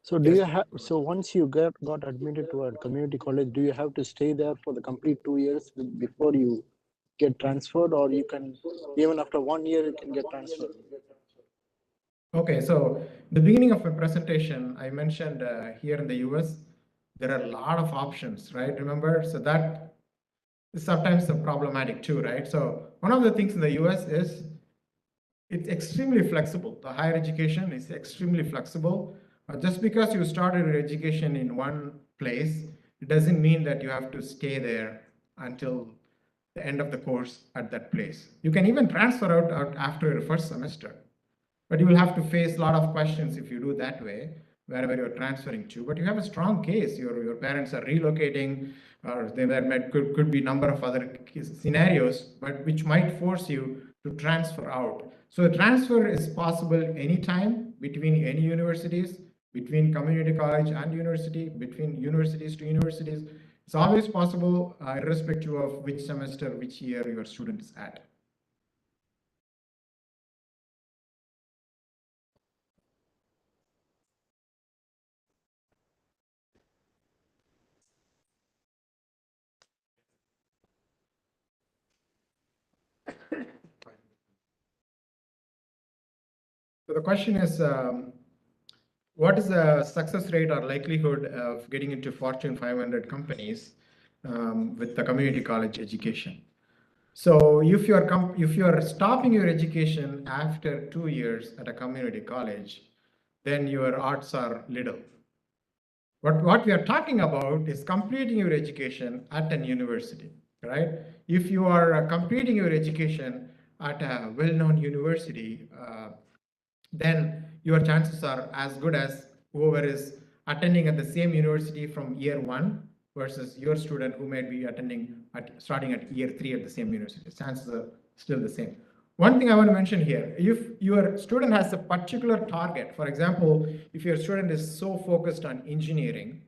So do Yes. you have, so once you got admitted to a community college, do you have to stay there for the complete 2 years before you get transferred, or you can, even after 1 year, you can get transferred? Okay, so the beginning of my presentation, I mentioned here in the US, there are a lot of options, right? Remember, so that is sometimes problematic too, right? So one of the things in the US is it's extremely flexible. The higher education is extremely flexible. Just because you started your education in one place, it doesn't mean that you have to stay there until the end of the course at that place. You can even transfer out after your first semester. But you will have to face a lot of questions if you do that way, wherever you're transferring to. But you have a strong case. Your parents are relocating, or there could be a number of other scenarios, but which might force you to transfer out. So a transfer is possible anytime between any universities, between community college and university, between universities to universities. It's always possible, irrespective of which semester, which year your student is at. So the question is, what is the success rate or likelihood of getting into Fortune 500 companies with the community college education? So if you're stopping your education after 2 years at a community college, then your odds are little. But what we are talking about is completing your education at an university, right? If you are completing your education at a well-known university, then your chances are as good as whoever is attending at the same university from year one versus your student who may be starting at year 3 at the same university. Chances are still the same. One thing I want to mention here, if your student has a particular target, for example, if your student is so focused on engineering,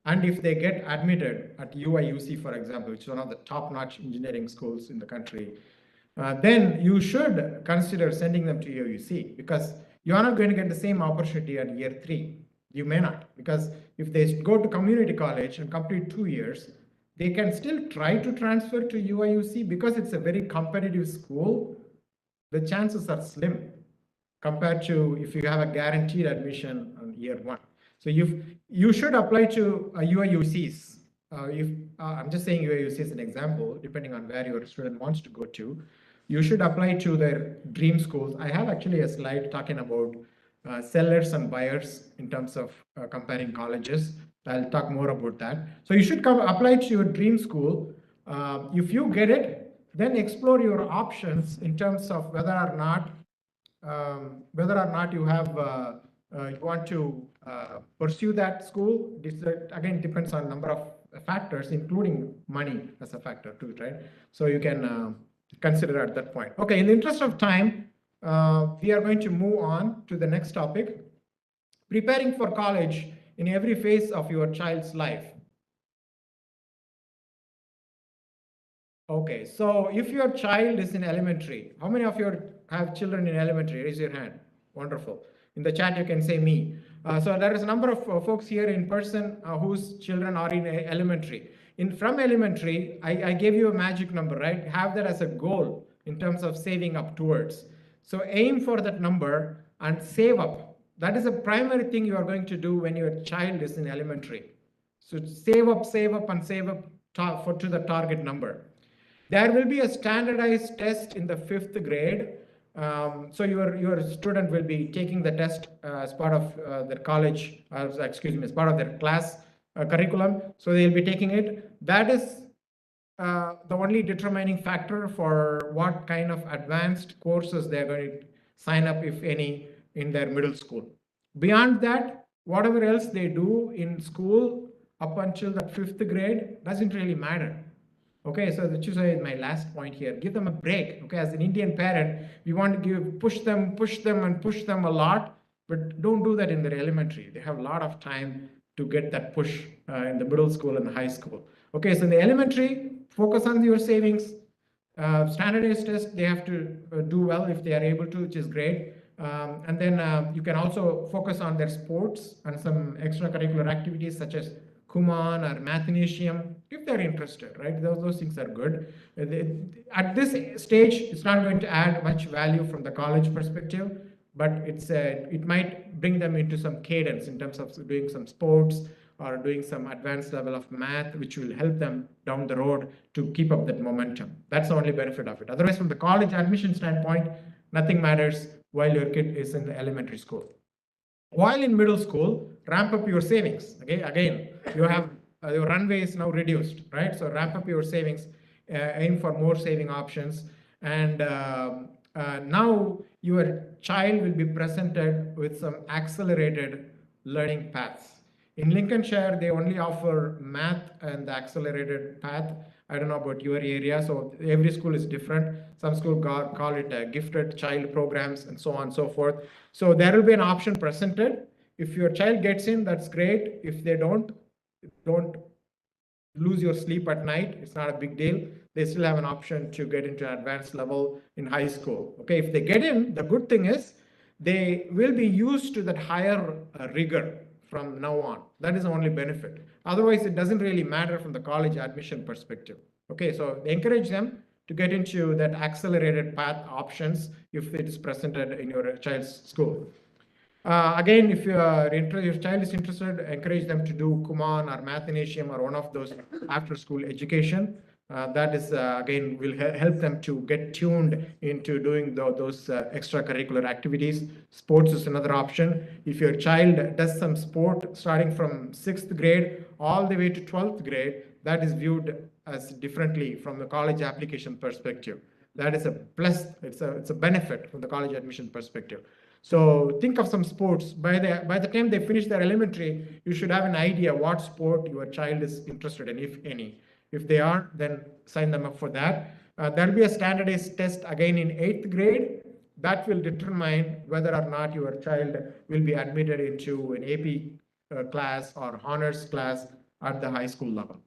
and if they get admitted at UIUC, for example, which is one of the top-notch engineering schools in the country, then you should consider sending them to UIUC because you are not going to get the same opportunity at year 3. You may not, because if they go to community college and complete 2 years, they can still try to transfer to UIUC because it's a very competitive school. The chances are slim compared to if you have a guaranteed admission on year 1. So you should apply to UIUCs. I'm just saying UIUC as an example, depending on where your student wants to go to, you should apply to their dream schools. I have actually a slide talking about sellers and buyers in terms of comparing colleges. I'll talk more about that. So you should apply to your dream school. If you get it, then explore your options in terms of whether or not you have you want to pursue that school. This again depends on a number of factors, including money as a factor too, right? So you can consider at that point. Okay, in the interest of time, we are going to move on to the next topic, preparing for college in every phase of your child's life. Okay, so if your child is in elementary, how many of you have children in elementary? Raise your hand. Wonderful. In the chat, you can say me. So there is a number of folks here in person whose children are in elementary. From elementary, I gave you a magic number, right? Have that as a goal in terms of saving up towards. So aim for that number and save up. That is the primary thing you are going to do when your child is in elementary. So save up, and save up to the target number. There will be a standardized test in the 5th grade. So your student will be taking the test as part of their college, as part of their class curriculum. So they'll be taking it. That is the only determining factor for what kind of advanced courses they're going to sign up, if any, in their middle school. Beyond that, whatever else they do in school up until the 5th grade doesn't really matter. Okay, so which is my last point here. Give them a break. Okay, as an Indian parent, we want to push them a lot, but don't do that in their elementary. They have a lot of time to get that push in the middle school and the high school. Okay, so in the elementary, focus on your savings. Standardized test, they have to do well if they are able to, which is great. And then you can also focus on their sports and some extracurricular activities such as Kuman or Mathnasium, if they're interested, right? Those things are good. At this stage, it's not going to add much value from the college perspective, but it might bring them into some cadence in terms of doing some sports or doing some advanced level of math, which will help them down the road to keep up that momentum. That's the only benefit of it. Otherwise, from the college admission standpoint, nothing matters while your kid is in the elementary school. While in middle school, ramp up your savings. Okay, again, you have your runway is now reduced, right? So ramp up your savings, aim for more saving options, and now your child will be presented with some accelerated learning paths. In Lincolnshire, they only offer math and the accelerated path. I don't know about your area, so every school is different. Some schools call it gifted child programs and so on and so forth. So there will be an option presented. If your child gets in, that's great. If they don't lose your sleep at night. It's not a big deal. They still have an option to get into an advanced level in high school. Okay, if they get in, the good thing is they will be used to that higher rigor from now on. That is the only benefit. Otherwise, it doesn't really matter from the college admission perspective. Okay, so they encourage them to get into that accelerated path options if it is presented in your child's school. Again, if your child is interested, encourage them to do Kuman or Mathnasium or one of those after-school education. That is, again, will help them to get tuned into doing those extracurricular activities. Sports is another option. If your child does some sport starting from 6th grade all the way to 12th grade, that is viewed as differently from the college application perspective. That is a plus, it's a benefit from the college admission perspective. So think of some sports. By the time they finish their elementary, you should have an idea what sport your child is interested in, if any. If they are, then sign them up for that. There'll be a standardized test again in 8th grade. That will determine whether or not your child will be admitted into an AP class or honors class at the high school level.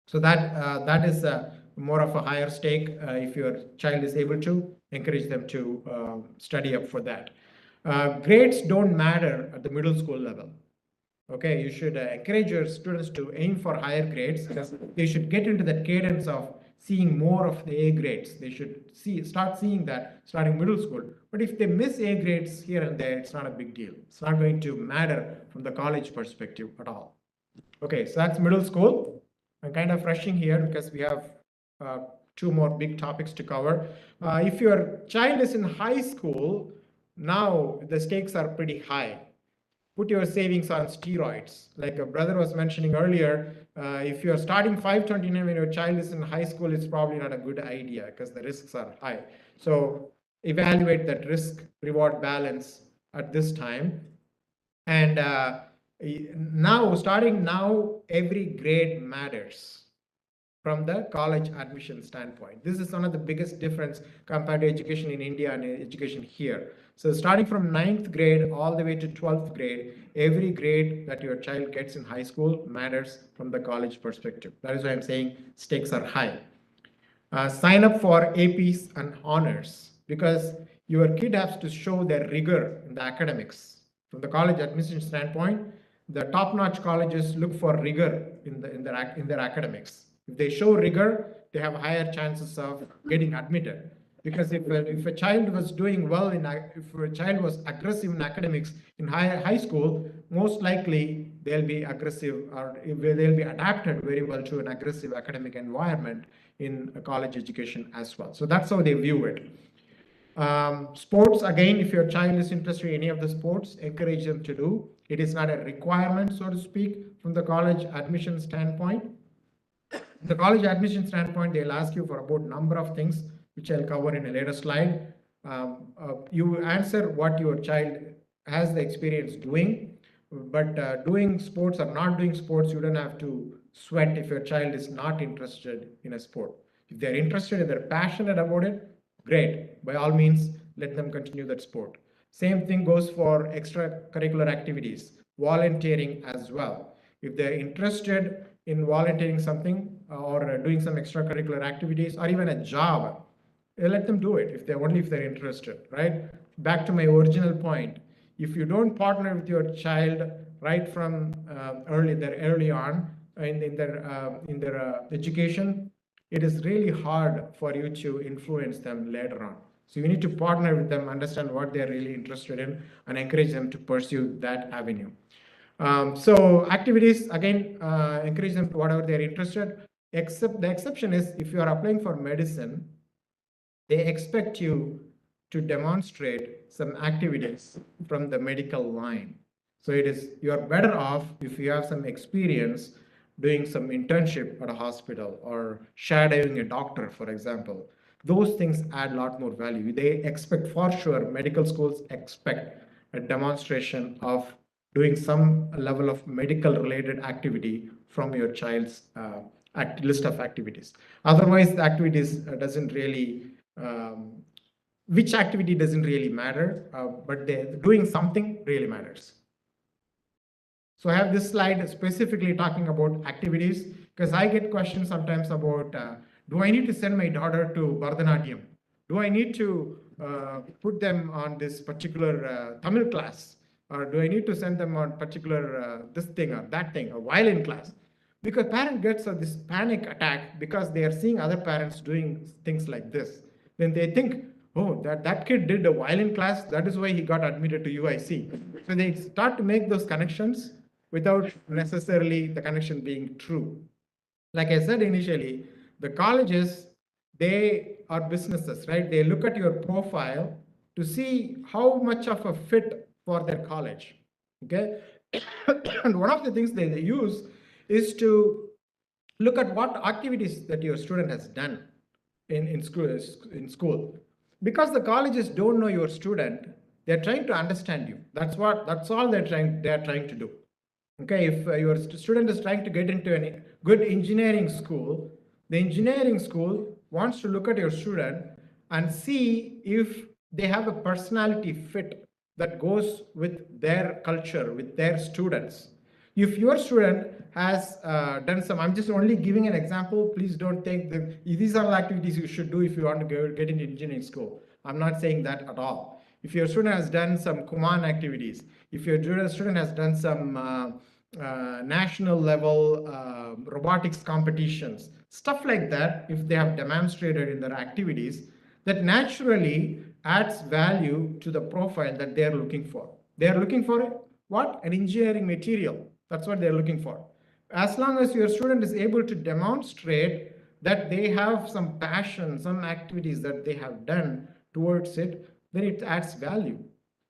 So that is more of a higher stake. If your child is able to, encourage them to study up for that. Grades don't matter at the middle school level. Okay, you should encourage your students to aim for higher grades because they should get into that cadence of seeing more of the A grades. They should start seeing that starting middle school. But if they miss A grades here and there, it's not a big deal. It's not going to matter from the college perspective at all. Okay, so that's middle school. I'm kind of rushing here because we have 2 more big topics to cover. If your child is in high school, now the stakes are pretty high. Put your savings on steroids. Like a brother was mentioning earlier, if you're starting 529 when your child is in high school, it's probably not a good idea because the risks are high. So evaluate that risk reward balance at this time. And starting now, every grade matters. from the college admission standpoint. This is one of the biggest difference compared to education in India and education here. So starting from 9th grade all the way to 12th grade, every grade that your child gets in high school matters from the college perspective. That is why I'm saying stakes are high. Sign up for APs and honors because your kid has to show their rigor in the academics. From the college admission standpoint, the top-notch colleges look for rigor in their academics. If they show rigor, they have higher chances of getting admitted. Because if a child was doing well if a child was aggressive in academics in high school, most likely they'll be aggressive or they'll be adapted very well to an aggressive academic environment in a college education as well. So that's how they view it. Sports, again, if your child is interested in any of the sports, encourage them to do. It is not a requirement, so to speak, from the college admission standpoint. The college admission standpoint, they'll ask you for about number of things, which I'll cover in a later slide. You answer what your child has the experience doing, but doing sports or not doing sports, you don't have to sweat if your child is not interested in a sport. If they're interested and they're passionate about it, great. By all means, let them continue that sport. Same thing goes for extracurricular activities, volunteering as well. If they're interested in volunteering something or doing some extracurricular activities or even a job, let them do it if they're interested, right? Back to my original point, if you don't partner with your child right from early on in their education, it is really hard for you to influence them later on. So you need to partner with them, understand what they're really interested in, and encourage them to pursue that avenue. So activities, again, encourage them to whatever they're interested, except the exception is if you are applying for medicine, they expect you to demonstrate some activities from the medical line. So you're better off if you have some experience doing some internship at a hospital or shadowing a doctor, for example. Those things add a lot more value. They expect, for sure, medical schools expect a demonstration of doing some level of medical related activity from your child's list of activities. Otherwise, the activities doesn't really, which activity doesn't really matter, but doing something really matters. So I have this slide specifically talking about activities because I get questions sometimes about, do I need to send my daughter to Bharatanatyam? Do I need to put them on this particular Tamil class? Or do I need to send them on particular this thing or that thing, or violin class? Because parent gets this panic attack because they are seeing other parents doing things like this. Then they think, oh, that kid did a violin class, that is why he got admitted to UIC. So they start to make those connections without necessarily the connection being true. Like I said initially, the colleges, they are businesses, right? They look at your profile to see how much of a fit for their college, okay? And one of the things they use is to look at what activities that your student has done in school. Because the colleges don't know your student, they're trying to understand you. That's all they're trying to do. Okay, if your student is trying to get into a good engineering school, the engineering school wants to look at your student and see if they have a personality fit that goes with their culture, with their students. If your student has done some, I'm just only giving an example, please don't think that these are the activities you should do if you want to get into engineering school. I'm not saying that at all. If your student has done some Kuman activities, if your student has done some national level robotics competitions, stuff like that, if they have demonstrated in their activities, that naturally adds value to the profile that they're looking for. They're looking for what? An engineering material. That's what they're looking for. As long as your student is able to demonstrate that they have some passion, some activities that they have done towards it, then it adds value.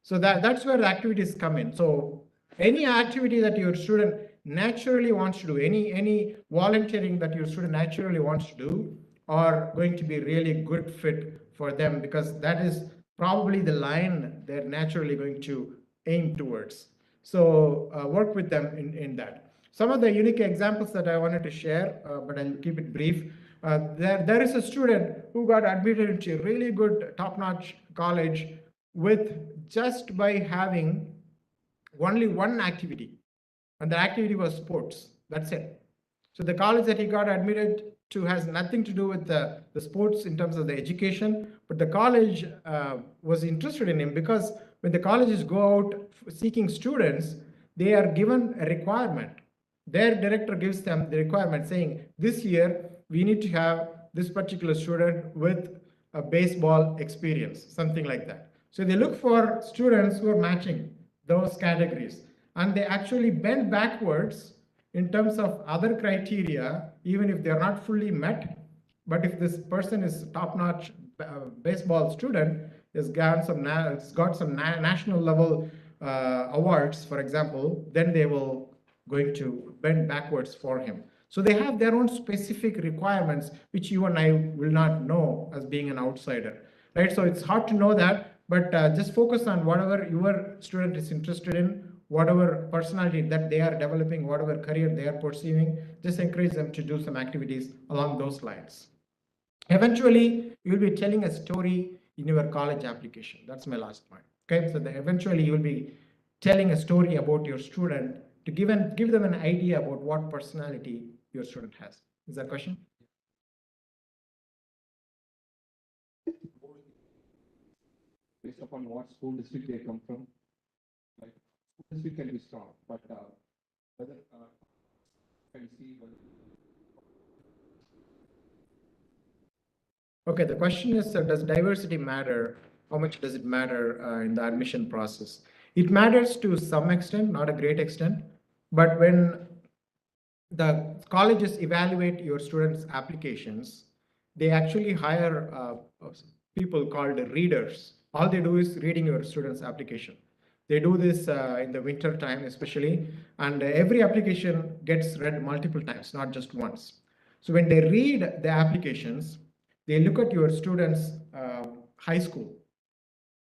So that's where the activities come in. So any activity that your student naturally wants to do, any volunteering that your student naturally wants to do, are going to be really good fit for them because that is probably the line they're naturally going to aim towards. So work with them in that. some of the unique examples that I wanted to share, but I'll keep it brief. There is a student who got admitted into a really good top-notch college with just by having only one activity, and the activity was sports. That's it. So the college that he got admitted to has nothing to do with the sports in terms of the education, but the college was interested in him because when the colleges go out seeking students, they are given a requirement. Their director gives them the requirement saying, this year we need to have this particular student with a baseball experience, something like that. So they look for students who are matching those categories, and they actually bend backwards in terms of other criteria, even if they are not fully met. But if this person is top-notch baseball student, has got some national level awards, for example, then they will going to bend backwards for him. So they have their own specific requirements, which you and I will not know as being an outsider, right? So it's hard to know that, but just focus on whatever your student is interested in, whatever personality that they are developing, whatever career they are pursuing, just encourage them to do some activities along those lines. Eventually, you'll be telling a story in your college application. That's my last point. Okay, so eventually you'll be telling a story about your student to give them an idea about what personality your student has. Is that a question? Based upon what school district they come from, like school district can be strong, but whether can see whether. Okay, the question is, does diversity matter? How much does it matter in the admission process? It matters to some extent, not a great extent, but when the colleges evaluate your students' applications, they actually hire people called readers. All they do is reading your students' application. They do this in the winter time especially, and every application gets read multiple times, not just once. So when they read the applications, they look at your students' high school.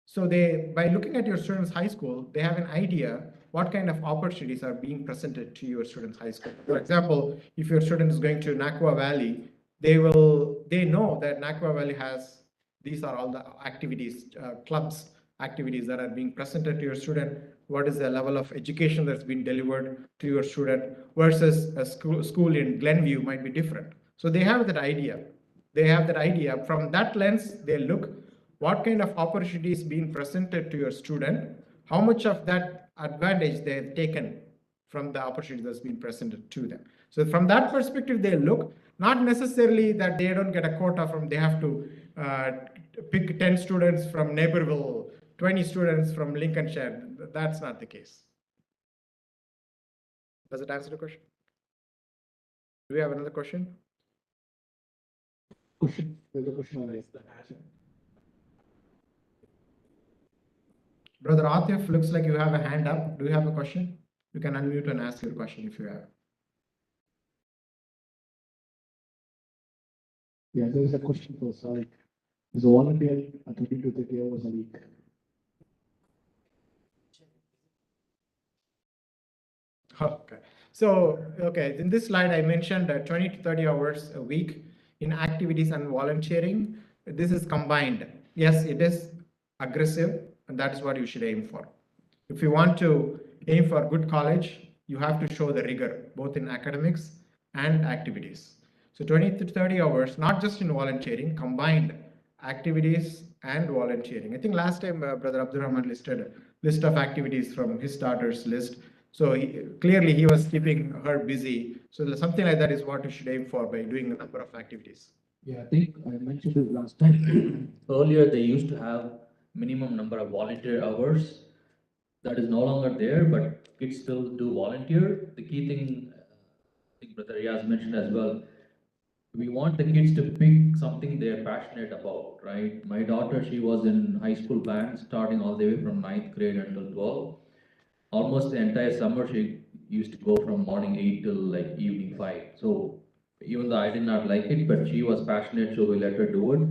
So by looking at your students' high school, they have an idea what kind of opportunities are being presented to your students' high school. For example, if your student is going to Nakwa Valley, they know that Nakwa Valley has, these are all the activities, clubs, activities that are being presented to your student. What is the level of education that's been delivered to your student versus a school in Glenview might be different. So they have that idea. From that lens, they look what kind of opportunities being presented to your student, how much of that advantage they have taken from the opportunity that's been presented to them. So from that perspective, they look, not necessarily that they don't get a quota from, they have to pick 10 students from Naperville, 20 students from Lincolnshire. That's not the case. Does it answer the question? Do we have another question? There's a question on this. Brother Atif, looks like you have a hand up. Do you have a question? You can unmute and ask your question if you have. Yeah, there is a question for Sadiq. Is a volunteer at 20 to 30 hours a week? Okay. So, okay, in this slide, I mentioned 20 to 30 hours a week in activities and volunteering. This is combined. Yes, it is aggressive, and that is what you should aim for. If you want to aim for good college, you have to show the rigor, both in academics and activities. So 20 to 30 hours, not just in volunteering, combined activities and volunteering. I think last time Brother Abdul Rahman listed a list of activities from his daughter's list. So clearly he was keeping her busy. So something like that is what you should aim for by doing a number of activities. Yeah, I think I mentioned it last time. Earlier, they used to have minimum number of volunteer hours. That is no longer there, but kids still do volunteer. The key thing, I think Brother Riaz mentioned as well, we want the kids to pick something they're passionate about, right? My daughter, she was in high school band, starting all the way from 9th grade until 12. Almost the entire summer, she used to go from morning 8 till like evening 5. So even though I did not like it, but she was passionate, so we let her do it.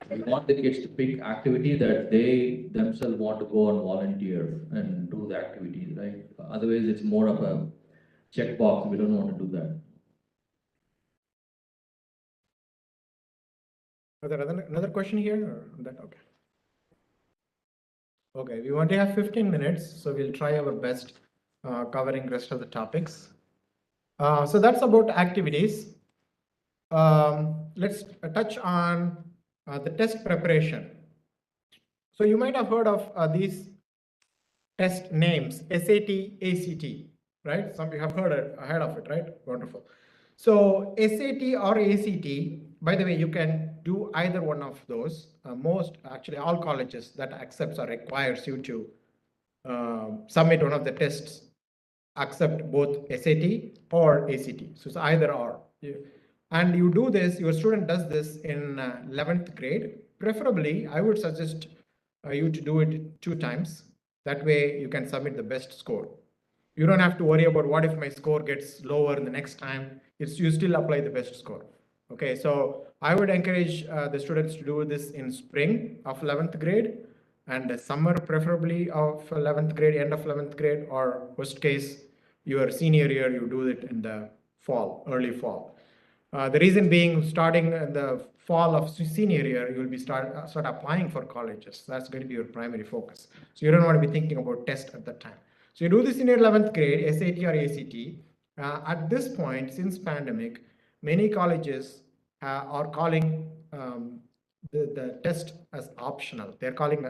We want the kids to pick activity that they themselves want to go and volunteer and do the activities, right? Otherwise, it's more of a checkbox. We don't want to do that. Are there another question here or that? Okay. Okay, we only have 15 minutes, so we'll try our best covering rest of the topics. So that's about activities. Let's touch on the test preparation. So you might have heard of these test names, SAT, ACT, right? Some of you have heard of it, right? Wonderful. So SAT or ACT, by the way, you can do either one of those. Actually, all colleges that accepts or requires you to submit one of the tests accept both SAT or ACT. So it's either or. And you do this, your student does this in 11th grade. Preferably, I would suggest you to do it 2 times. That way you can submit the best score. You don't have to worry about what if my score gets lower the next time. You still apply the best score. Okay, so I would encourage the students to do this in spring of 11th grade and summer preferably of 11th grade, end of 11th grade, or worst case, your senior year, you do it in the fall, early fall. The reason being, starting in the fall of senior year, you will be start applying for colleges. That's going to be your primary focus. So you don't want to be thinking about test at that time. So you do this in your 11th grade, SAT or ACT. At this point, since pandemic, many colleges are calling the test as optional. They're calling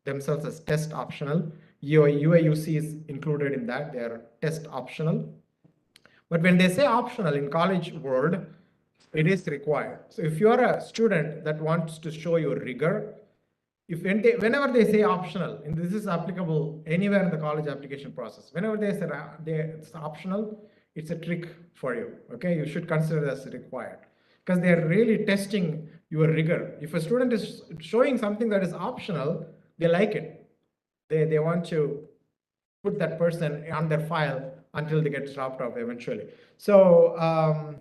themselves as test optional. UIUC is included in that. They are test optional. But when they say optional in college world, it is required. So if you're a student that wants to show your rigor, whenever they say optional, and this is applicable anywhere in the college application process, whenever they say it's optional, it's a trick for you. Okay, you should consider it as required because they are really testing your rigor. If a student is showing something that is optional, they like it. They want to put that person on their file until they get dropped off eventually. So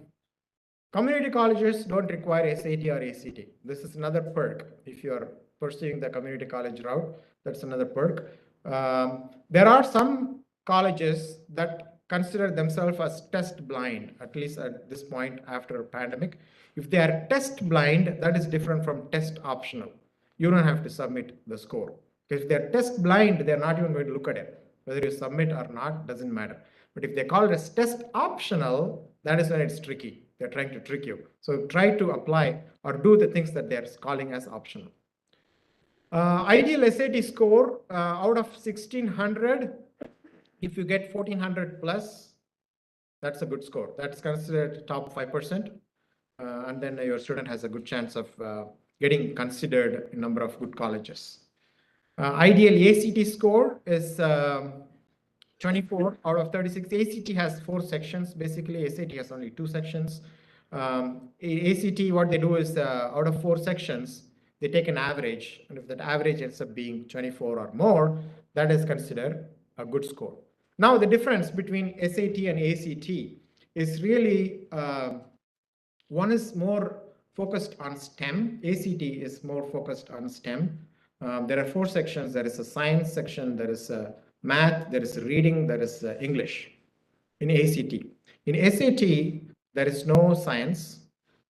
community colleges don't require SAT or ACT. This is another perk. If you're pursuing the community college route, that's another perk. There are some colleges that consider themselves as test blind, at least at this point after a pandemic. If they are test blind, that is different from test optional. You don't have to submit the score. If they're test blind, they're not even going to look at it. Whether you submit or not, doesn't matter. But if they call it as test optional, that is when it's tricky. They're trying to trick you. So try to apply or do the things that they're calling as optional. Ideal SAT score out of 1600, if you get 1400 plus, that's a good score. That's considered top 5%. And then your student has a good chance of getting considered in a number of good colleges. Ideal ACT score is 24 out of 36. ACT has 4 sections. Basically, SAT has only 2 sections. ACT, what they do is out of 4 sections, they take an average. And if that average ends up being 24 or more, that is considered a good score. Now, the difference between SAT and ACT is really one is more focused on STEM. ACT is more focused on STEM. There are 4 sections. There is a science section, there is a math, there is reading, there is English in ACT. In SAT, there is no science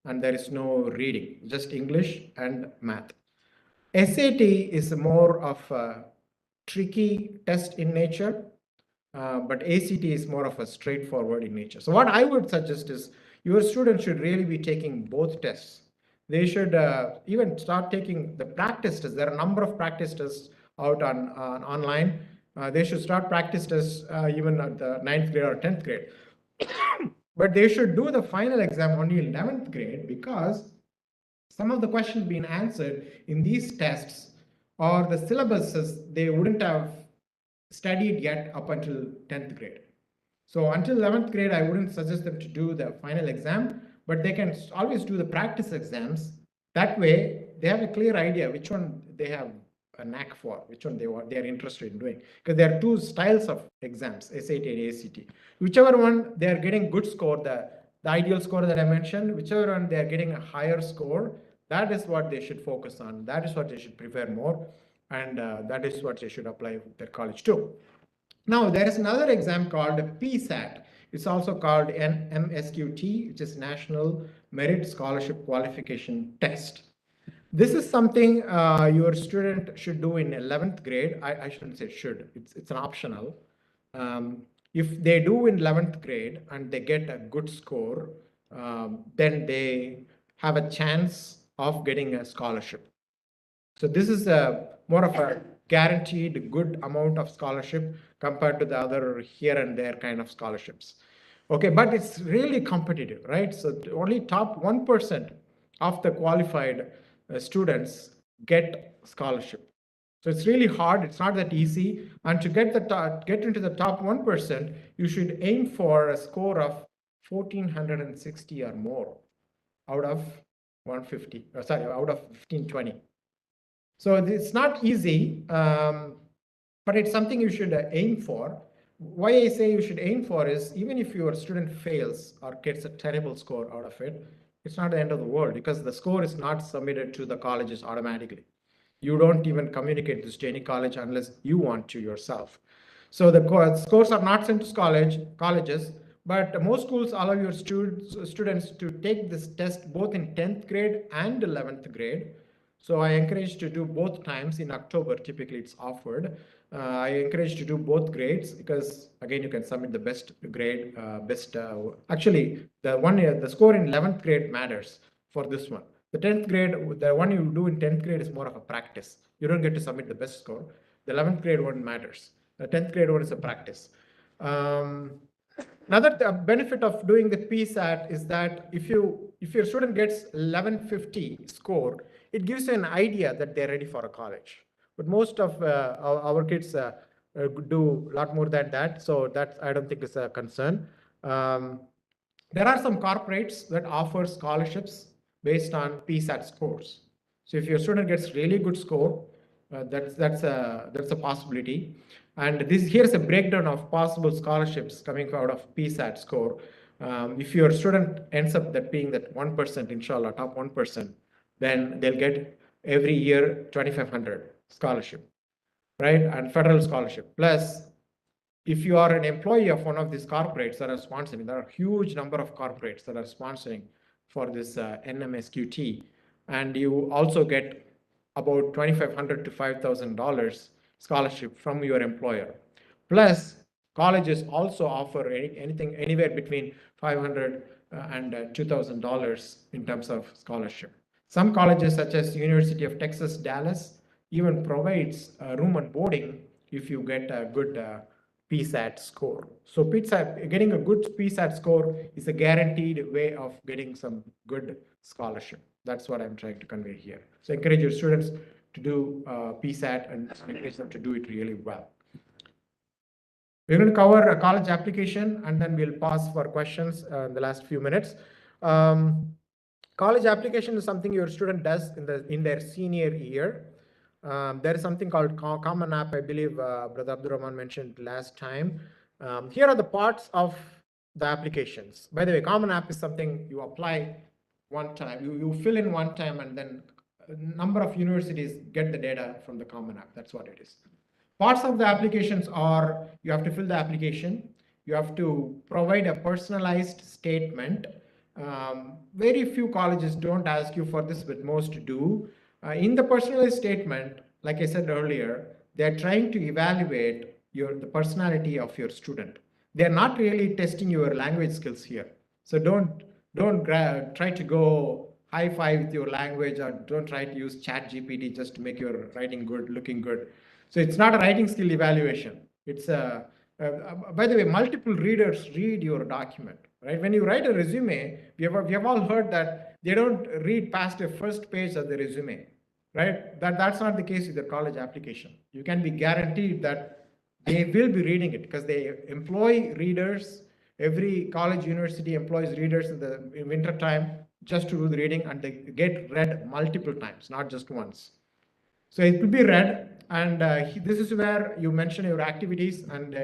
and there is no reading, just English and math. SAT is more of a tricky test in nature, but ACT is more of a straightforward in nature. So what I would suggest is your students should really be taking both tests. They should even start taking the practice tests. There are a number of practice tests out on online. They should start practice tests even at the 9th grade or 10th grade. But they should do the final exam only in 11th grade because some of the questions being answered in these tests or the syllabuses they wouldn't have studied yet up until 10th grade. So until 11th grade, I wouldn't suggest them to do the final exam, but they can always do the practice exams. That way, they have a clear idea which one they have a knack for, which one they are interested in doing. Because there are 2 styles of exams, SAT and ACT. Whichever one they are getting good score, the ideal score that I mentioned, whichever one they are getting a higher score, that is what they should focus on. That is what they should prepare more. And that is what they should apply with their college too. Now, there is another exam called PSAT. It's also called NMSQT, which is National Merit Scholarship Qualification Test. This is something your student should do in 11th grade. I shouldn't say should, it's an optional. If they do in 11th grade and they get a good score, then they have a chance of getting a scholarship. So this is more of a guaranteed good amount of scholarship compared to the other here and there kind of scholarships. Okay, but it's really competitive, right? So only top 1% of the qualified students get scholarship. So it's really hard. It's not that easy. And to get get into the top 1%, you should aim for a score of 1460 or more out of 150. Sorry, out of 1520. So it's not easy, but it's something you should aim for. Why I say you should aim for is even if your student fails or gets a terrible score out of it, it's not the end of the world because the score is not submitted to the colleges automatically. You don't even communicate this to any college unless you want to yourself. So the scores are not sent to colleges, but most schools allow your students to take this test both in 10th grade and 11th grade. So I encourage to do both times in October. Typically, it's offered. I encourage to do both grades because again, you can submit the best grade, actually, the score in 11th grade matters for this one. The 10th grade, the one you do in 10th grade is more of a practice. You don't get to submit the best score. The 11th grade one matters. The 10th grade one is a practice. Another benefit of doing the PSAT is that if your student gets 1150 score, it gives you an idea that they're ready for a college. But most of our kids do a lot more than that, so that I don't think is a concern. There are some corporates that offer scholarships based on PSAT scores. So if your student gets really good score, that's a possibility. And here's a breakdown of possible scholarships coming out of PSAT score. If your student ends up being that 1%, inshallah, top 1%, then they'll get every year 2,500 scholarship, right? And federal scholarship. Plus, if you are an employee of one of these corporates that are sponsoring, there are a huge number of corporates that are sponsoring for this NMSQT, and you also get about $2,500 to $5,000 scholarship from your employer. Plus, colleges also offer anything anywhere between $500 and $2,000 in terms of scholarship. Some colleges, such as University of Texas, Dallas, even provides room and boarding if you get a good PSAT score. So getting a good PSAT score is a guaranteed way of getting some good scholarship. That's what I'm trying to convey here. So encourage your students to do PSAT and encourage them to do it really well. We're going to cover a college application and then we'll pause for questions in the last few minutes. College application is something your student does in their senior year. There is something called Common App, I believe Brother Abdul Rahman mentioned last time. Here are the parts of the applications. By the way, Common App is something you apply one time, you fill in one time, and then a number of universities get the data from the Common App. That's what it is. Parts of the applications are you have to fill the application, you have to provide a personalized statement. Very few colleges don't ask you for this, but most do. In the personalized statement, like I said earlier, they're trying to evaluate the personality of your student. They're not really testing your language skills here. So don't try to go high-five with your language, or don't try to use ChatGPT just to make your writing good, looking good. So it's not a writing skill evaluation. It's by the way, multiple readers read your document, right? When you write a resume, we have all heard that they don't read past the first page of the resume, right? That's not the case with the college application. You can be guaranteed that they will be reading it because they employ readers. Every college university employs readers in winter time just to do the reading, and they get read multiple times, not just once. So it will be read, and this is where you mention your activities, and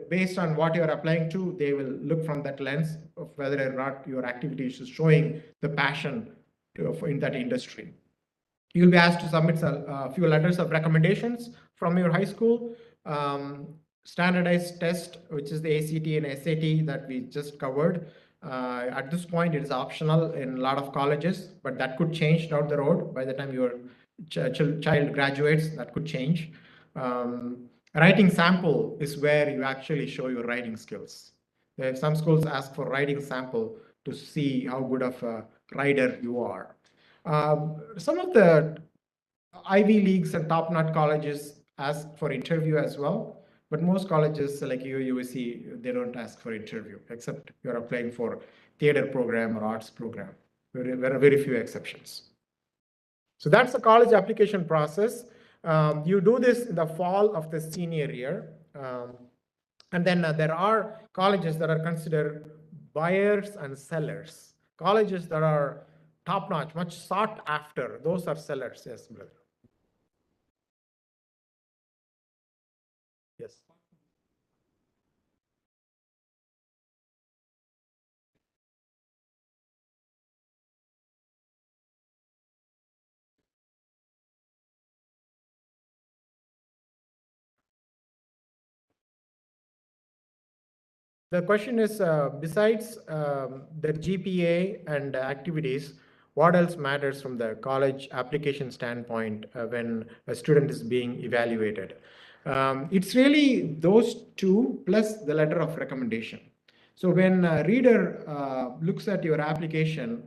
based on what you're applying to, they will look from that lens of whether or not your activity is showing the passion in that industry. You'll be asked to submit a few letters of recommendations from your high school. standardized test, which is the ACT and SAT that we just covered. At this point, it is optional in a lot of colleges, but that could change down the road. By the time your child graduates, that could change. Writing sample is where you actually show your writing skills. Some schools ask for writing sample to see how good of a writer you are. Some of the Ivy Leagues and top-notch colleges ask for interview as well, but most colleges like USC, they don't ask for interview, except you're applying for theater program or arts program. Very few exceptions. So that's the college application process. You do this in the fall of the senior year. And then there are colleges that are considered buyers and sellers. Colleges that are top-notch, much sought after, those are sellers, yes, brother. Yes. The question is, besides the GPA and activities, what else matters from the college application standpoint when a student is being evaluated? It's really those two plus the letter of recommendation. So when a reader looks at your application,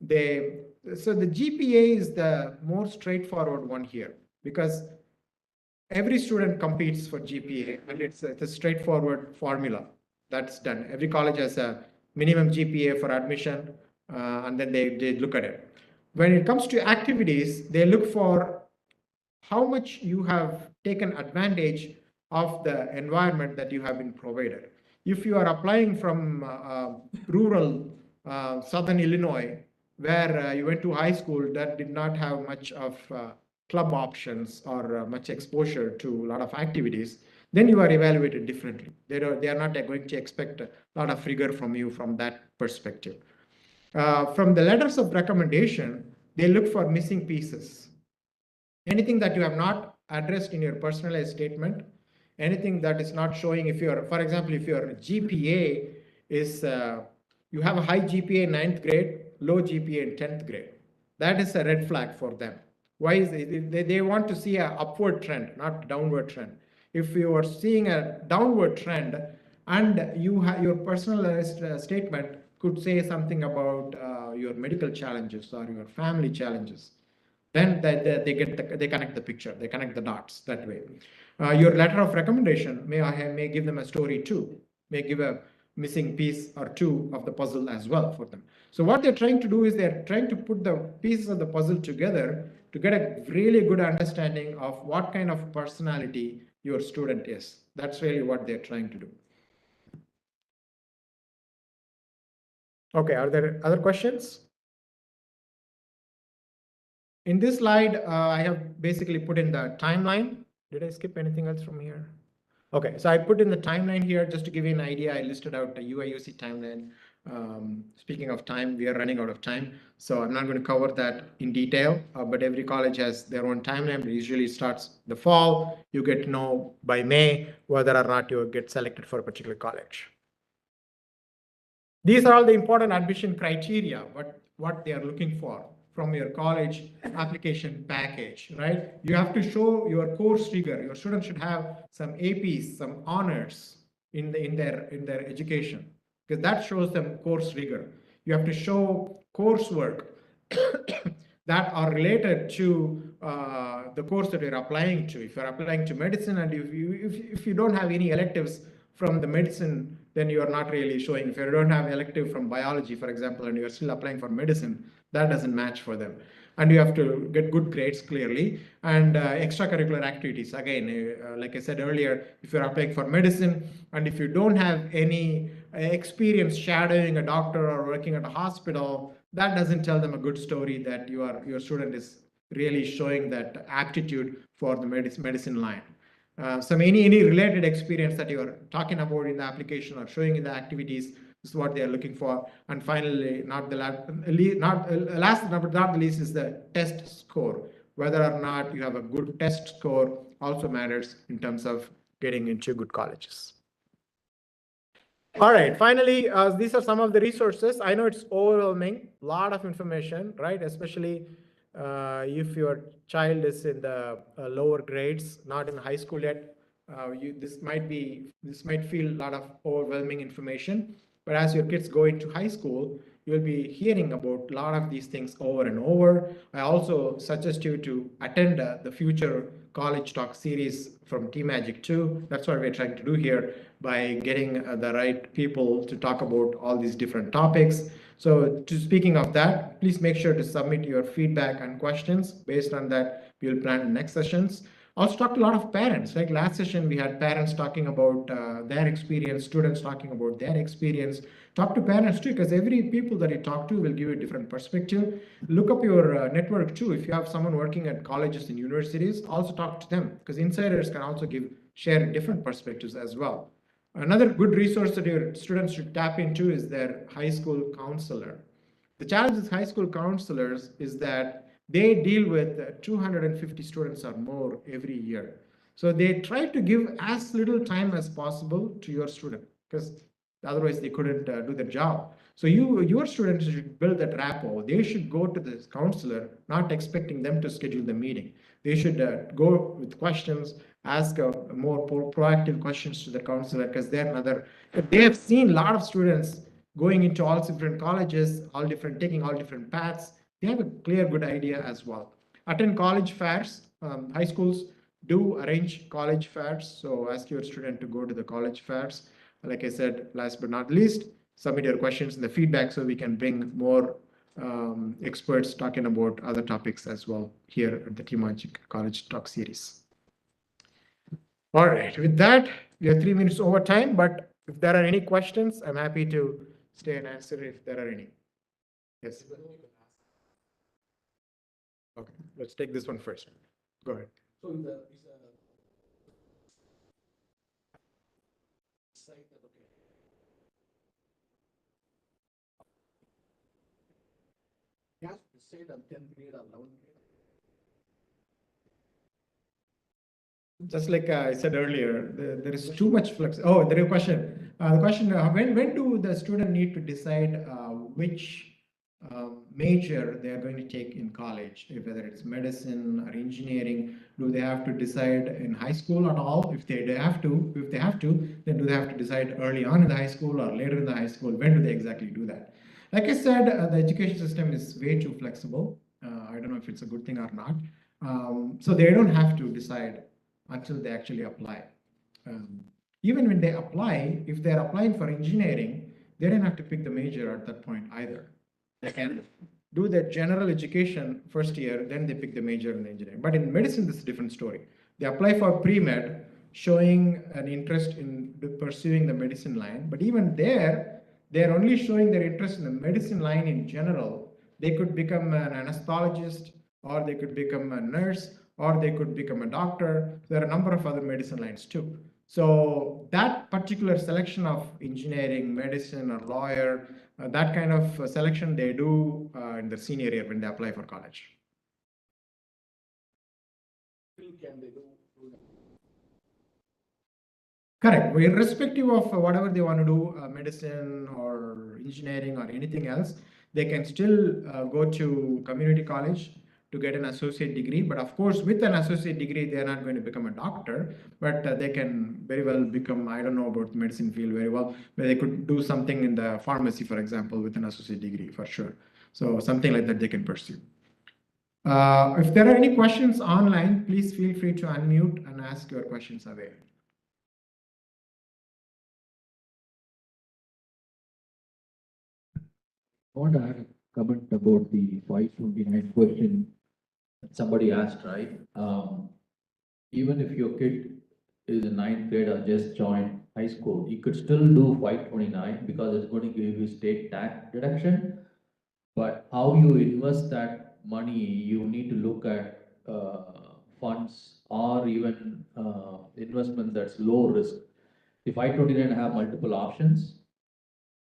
so the GPA is the more straightforward one here, because every student competes for GPA, and it's a straightforward formula that's done. Every college has a minimum GPA for admission, and then they look at it. When it comes to activities, they look for how much you have taken advantage of the environment that you have been provided. If you are applying from rural southern Illinois, where you went to high school that did not have much of club options or much exposure to a lot of activities, then you are evaluated differently. They are not going to expect a lot of rigor from you from that perspective. From the letters of recommendation, they look for missing pieces. Anything that you have not addressed in your personalized statement, anything that is not showing, if you're, for example, if your GPA is, you have a high GPA in 9th grade, low GPA in 10th grade, that is a red flag for them. Why is it? They want to see an upward trend, not downward trend. If you are seeing a downward trend and you have your personalized statement could say something about your medical challenges or your family challenges, then they connect the picture, they connect the dots that way. Your letter of recommendation may give them a story too, may give a missing piece or two of the puzzle as well for them. So what they're trying to do is they're trying to put the pieces of the puzzle together to get a really good understanding of what kind of personality your student is. That's really what they're trying to do. Okay, are there other questions? In this slide, I have basically put in the timeline. Did I skip anything else from here? Okay, so I put in the timeline here just to give you an idea. I listed out the UIUC timeline. Speaking of time, we are running out of time, so I'm not going to cover that in detail, but every college has their own timeline. It usually starts the fall. You get to know by May whether or not you get selected for a particular college. These are all the important admission criteria, what they are looking for from your college application package, right? You have to show your course rigor. Your students should have some APs, some honors in their education, because that shows them course rigor. You have to show coursework that are related to the course that you're applying to. If you're applying to medicine and if you don't have any electives from the medicine, then you are not really showing. If you don't have elective from biology, for example, and you're still applying for medicine, that doesn't match for them. And you have to get good grades clearly. And extracurricular activities, again, like I said earlier, if you're applying for medicine and if you don't have any experience shadowing a doctor or working at a hospital, that doesn't tell them a good story that your student is really showing that aptitude for the medicine line. Any related experience that you're talking about in the application or showing in the activities is what they are looking for. And finally, last but not the least is the test score. Whether or not you have a good test score also matters in terms of getting into good colleges. All right, finally, these are some of the resources. I know it's overwhelming, a lot of information, right? Especially if your child is in the lower grades, not in high school yet. This might feel a lot of overwhelming information, but as your kids go into high school, you'll be hearing about a lot of these things over and over. I also suggest you to attend the future college talk series from TMAGC 2. That's what we're trying to do here by getting the right people to talk about all these different topics. So speaking of that, please make sure to submit your feedback and questions. Based on that, we'll plan the next sessions. Also talk to a lot of parents. Like last session, we had parents talking about their experience, students talking about their experience. Talk to parents too, because every people that you talk to will give you a different perspective. Look up your network too. If you have someone working at colleges and universities, also talk to them, because insiders can also share different perspectives as well. Another good resource that your students should tap into is their high school counselor. The challenge with high school counselors is that they deal with 250 students or more every year. So they try to give as little time as possible to your student, because otherwise they couldn't do their job. So your students should build that rapport. They should go to the counselor, not expecting them to schedule the meeting. They should go with questions, ask more proactive questions to the counselor, because they have seen a lot of students going into all different colleges, taking all different paths. They have a clear, good idea as well. Attend college fairs. High schools do arrange college fairs. So ask your student to go to the college fairs. Like I said, last but not least, submit your questions and the feedback so we can bring more experts talking about other topics as well here at the TMAGC College Talk Series. All right, with that, we are 3 minutes over time, but if there are any questions, I'm happy to stay and answer if there are any. Yes. Okay, let's take this one first. Go ahead. So is a site that okay. He has to say that 10th grade or 11th grade. Just like I said earlier, there is too much flex. Oh, there is a question. The question: when do the student need to decide which major they are going to take in college? Whether it's medicine or engineering, do they have to decide in high school at all? If they have to, then do they have to decide early on in the high school or later in the high school? When do they exactly do that? Like I said, the education system is way too flexible. I don't know if it's a good thing or not. So they don't have to decide until they actually apply. Even when they apply, if they're applying for engineering, they don't have to pick the major at that point either. They can do their general education first year, then they pick the major in engineering. But in medicine, this is a different story. They apply for pre-med, showing an interest in pursuing the medicine line. But even there, they're only showing their interest in the medicine line in general. They could become an anesthetist, or they could become a nurse, or they could become a doctor. There are a number of other medicine lines too. So that particular selection of engineering, medicine, or lawyer, that kind of selection they do in the senior year when they apply for college. Can they do Correct. Irrespective of whatever they want to do, medicine or engineering or anything else, they can still go to community college to get an associate degree. But of course, with an associate degree, they are not going to become a doctor, but they can very well become, I don't know about the medicine field very well, but they could do something in the pharmacy, for example, with an associate degree for sure. So something like that they can pursue. If there are any questions online, please feel free to unmute and ask your questions away. I want to add a comment about the 529 question that somebody asked, right? Even if your kid is in 9th grade or just joined high school, you could still do 529 because it's going to give you state tax deduction. But how you invest that money, you need to look at funds or even investment that's low risk. The 529 have multiple options.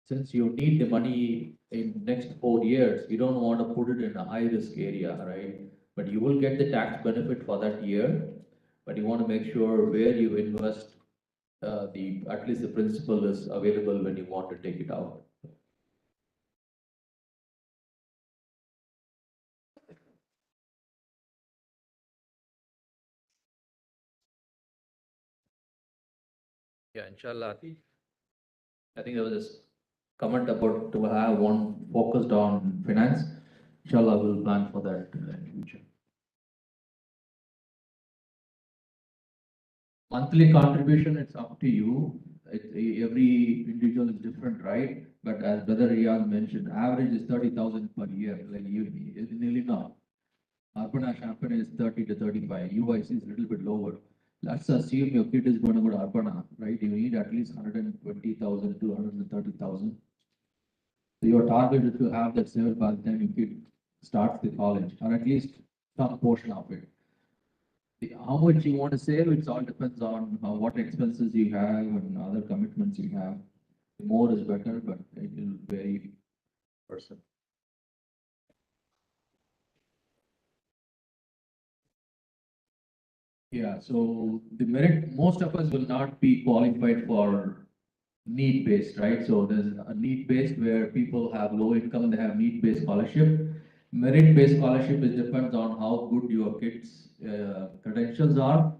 Since you need the money in next 4 years, you don't want to put it in a high risk area, right? But you will get the tax benefit for that year, but you want to make sure where you invest at least the principal is available when you want to take it out. Yeah, inshallah. I think there was this comment about to have one focused on finance. Inshallah, we'll plan for that in future. Monthly contribution, it's up to you. Every individual is different, right? But as Brother Riyad mentioned, average is 30,000 per year, like you, in Illinois. Urbana Champaign is 30 to 35. UIC is a little bit lower. Let's assume your kid is going to go to Urbana, right? You need at least 120,000 to 130,000. So your target is to have that saved by the time your kid starts the college, or at least some portion of it. How much you want to save, it all depends on what expenses you have and other commitments you have. The more is better, but it will vary person. Yeah, so the merit, most of us will not be qualified for need-based, right? So there's a need-based where people have low income, they have need-based scholarship. Merit-based scholarship is depends on how good your kids' credentials are.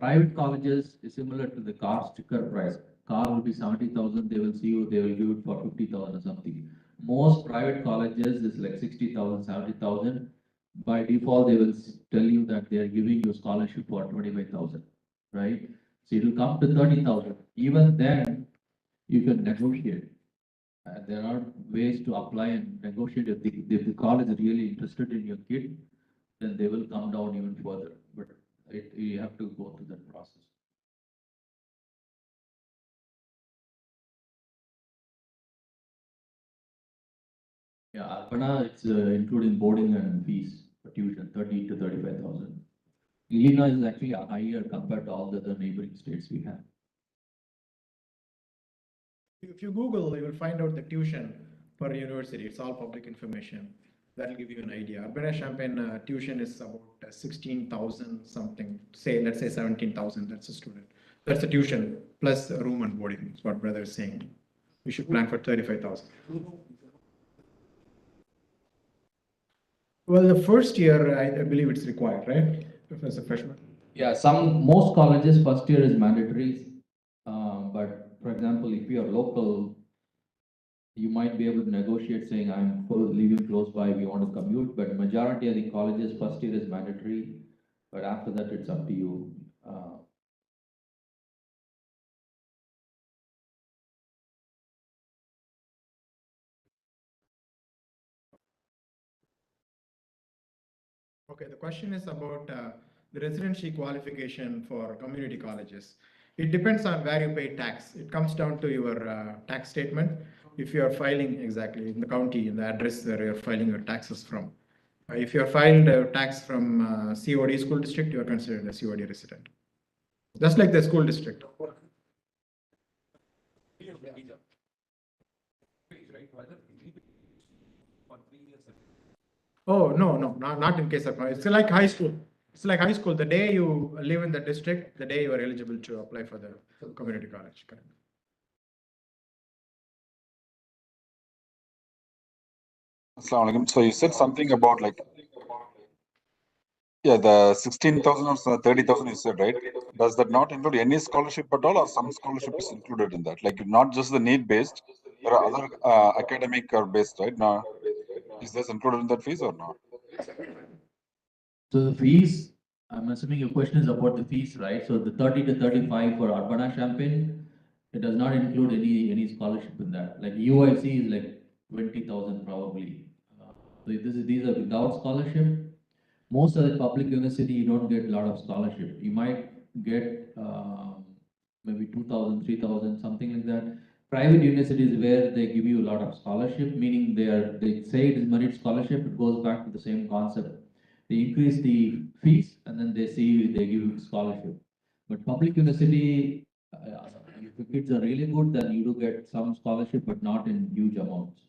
Private colleges is similar to the car sticker price. Car will be 70,000, they will see you, they will give it for 50,000 or something. Most private colleges is like 60,000, 70,000. By default, they will tell you that they are giving you scholarship for 25,000, right? So it will come to 30,000. Even then, you can negotiate. There are ways to apply and negotiate. If the college is really interested in your kid, then they will come down even further. But you have to go through that process. Yeah, Arpana, it's including boarding and fees for tuition, 30 to 35,000. Illinois is actually higher compared to all the other neighboring states we have. If you Google, you will find out the tuition per university. It's all public information. That'll give you an idea. Urbana-Champaign tuition is about 16,000 something. Let's say 17,000. That's a student. That's a tuition plus room and boarding. Is what brother is saying. We should plan for 35,000. Well, the first year, I believe it's required, right? As a freshman. Yeah, most colleges first year is mandatory. But for example, if you are local, you might be able to negotiate saying I'm living close by, we want to commute, but majority of the colleges first year is mandatory, but after that it's up to you. Okay, the question is about the residency qualification for community colleges. It depends on where you pay tax. It comes down to your tax statement. If you are filing exactly in the county, in the address where you're filing your taxes from. If you're filed tax from COD school district, you are considered a COD resident. Just like the school district. Oh, no, not in case of, it's like high school. It's like high school. The day you live in the district, the day you are eligible to apply for the community college. Correct. Assalamu alaikum. So you said something about like, yeah, the 16,000 or 30,000 you said, right? Does that not include any scholarship at all, or some scholarship is included in that? Like not just the need based, there are other academic or based, right? Now, is this included in that fees or not? So the fees, I'm assuming your question is about the fees, right? So the 30 to 35 for Urbana-Champaign, it does not include any scholarship in that. Like UIC is like 20,000 probably. So these are without scholarship. Most of the public university, you don't get a lot of scholarship. You might get maybe 2,000, 3,000, something like that. Private universities where they give you a lot of scholarship, meaning they say it is merit scholarship, it goes back to the same concept. They increase the fees and then they give you scholarship. But public university, if the kids are really good, then you do get some scholarship, but not in huge amounts.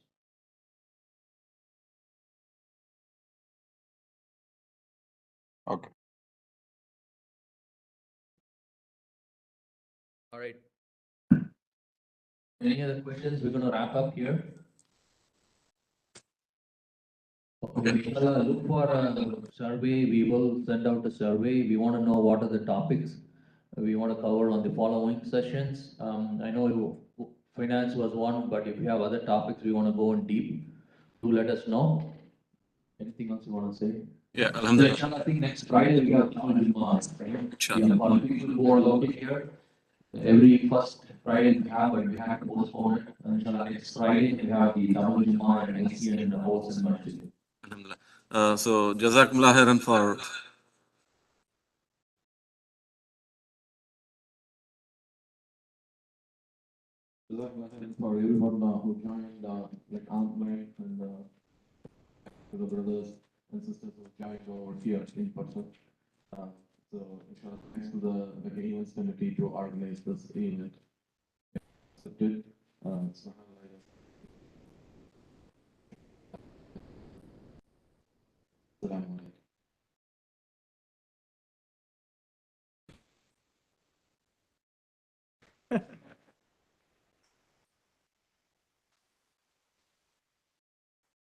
Okay. All right. Any other questions? We're gonna wrap up here. We shall look for a survey. We will send out a survey. We want to know what are the topics we want to cover on the following sessions. I know finance was one, but if you have other topics we want to go in deep, do let us know. Anything else you want to say? Yeah, So Alhamdulillah. inshallah, I think next Friday we have Jummah, right? Inshallah. For people who are local here, every first Friday we have, but we have to postpone it. Inshallah, next Friday we have the Tamil Jummah and ICN in the House and Masjid. Alhamdulillah. So Jazakumullah khairan for everyone who joined, like online and to the brothers and sisters who joined over here in person. So inshallah, thanks to the events committee to organize this event. Accepted. Subhanallah. Assalamu alaikum.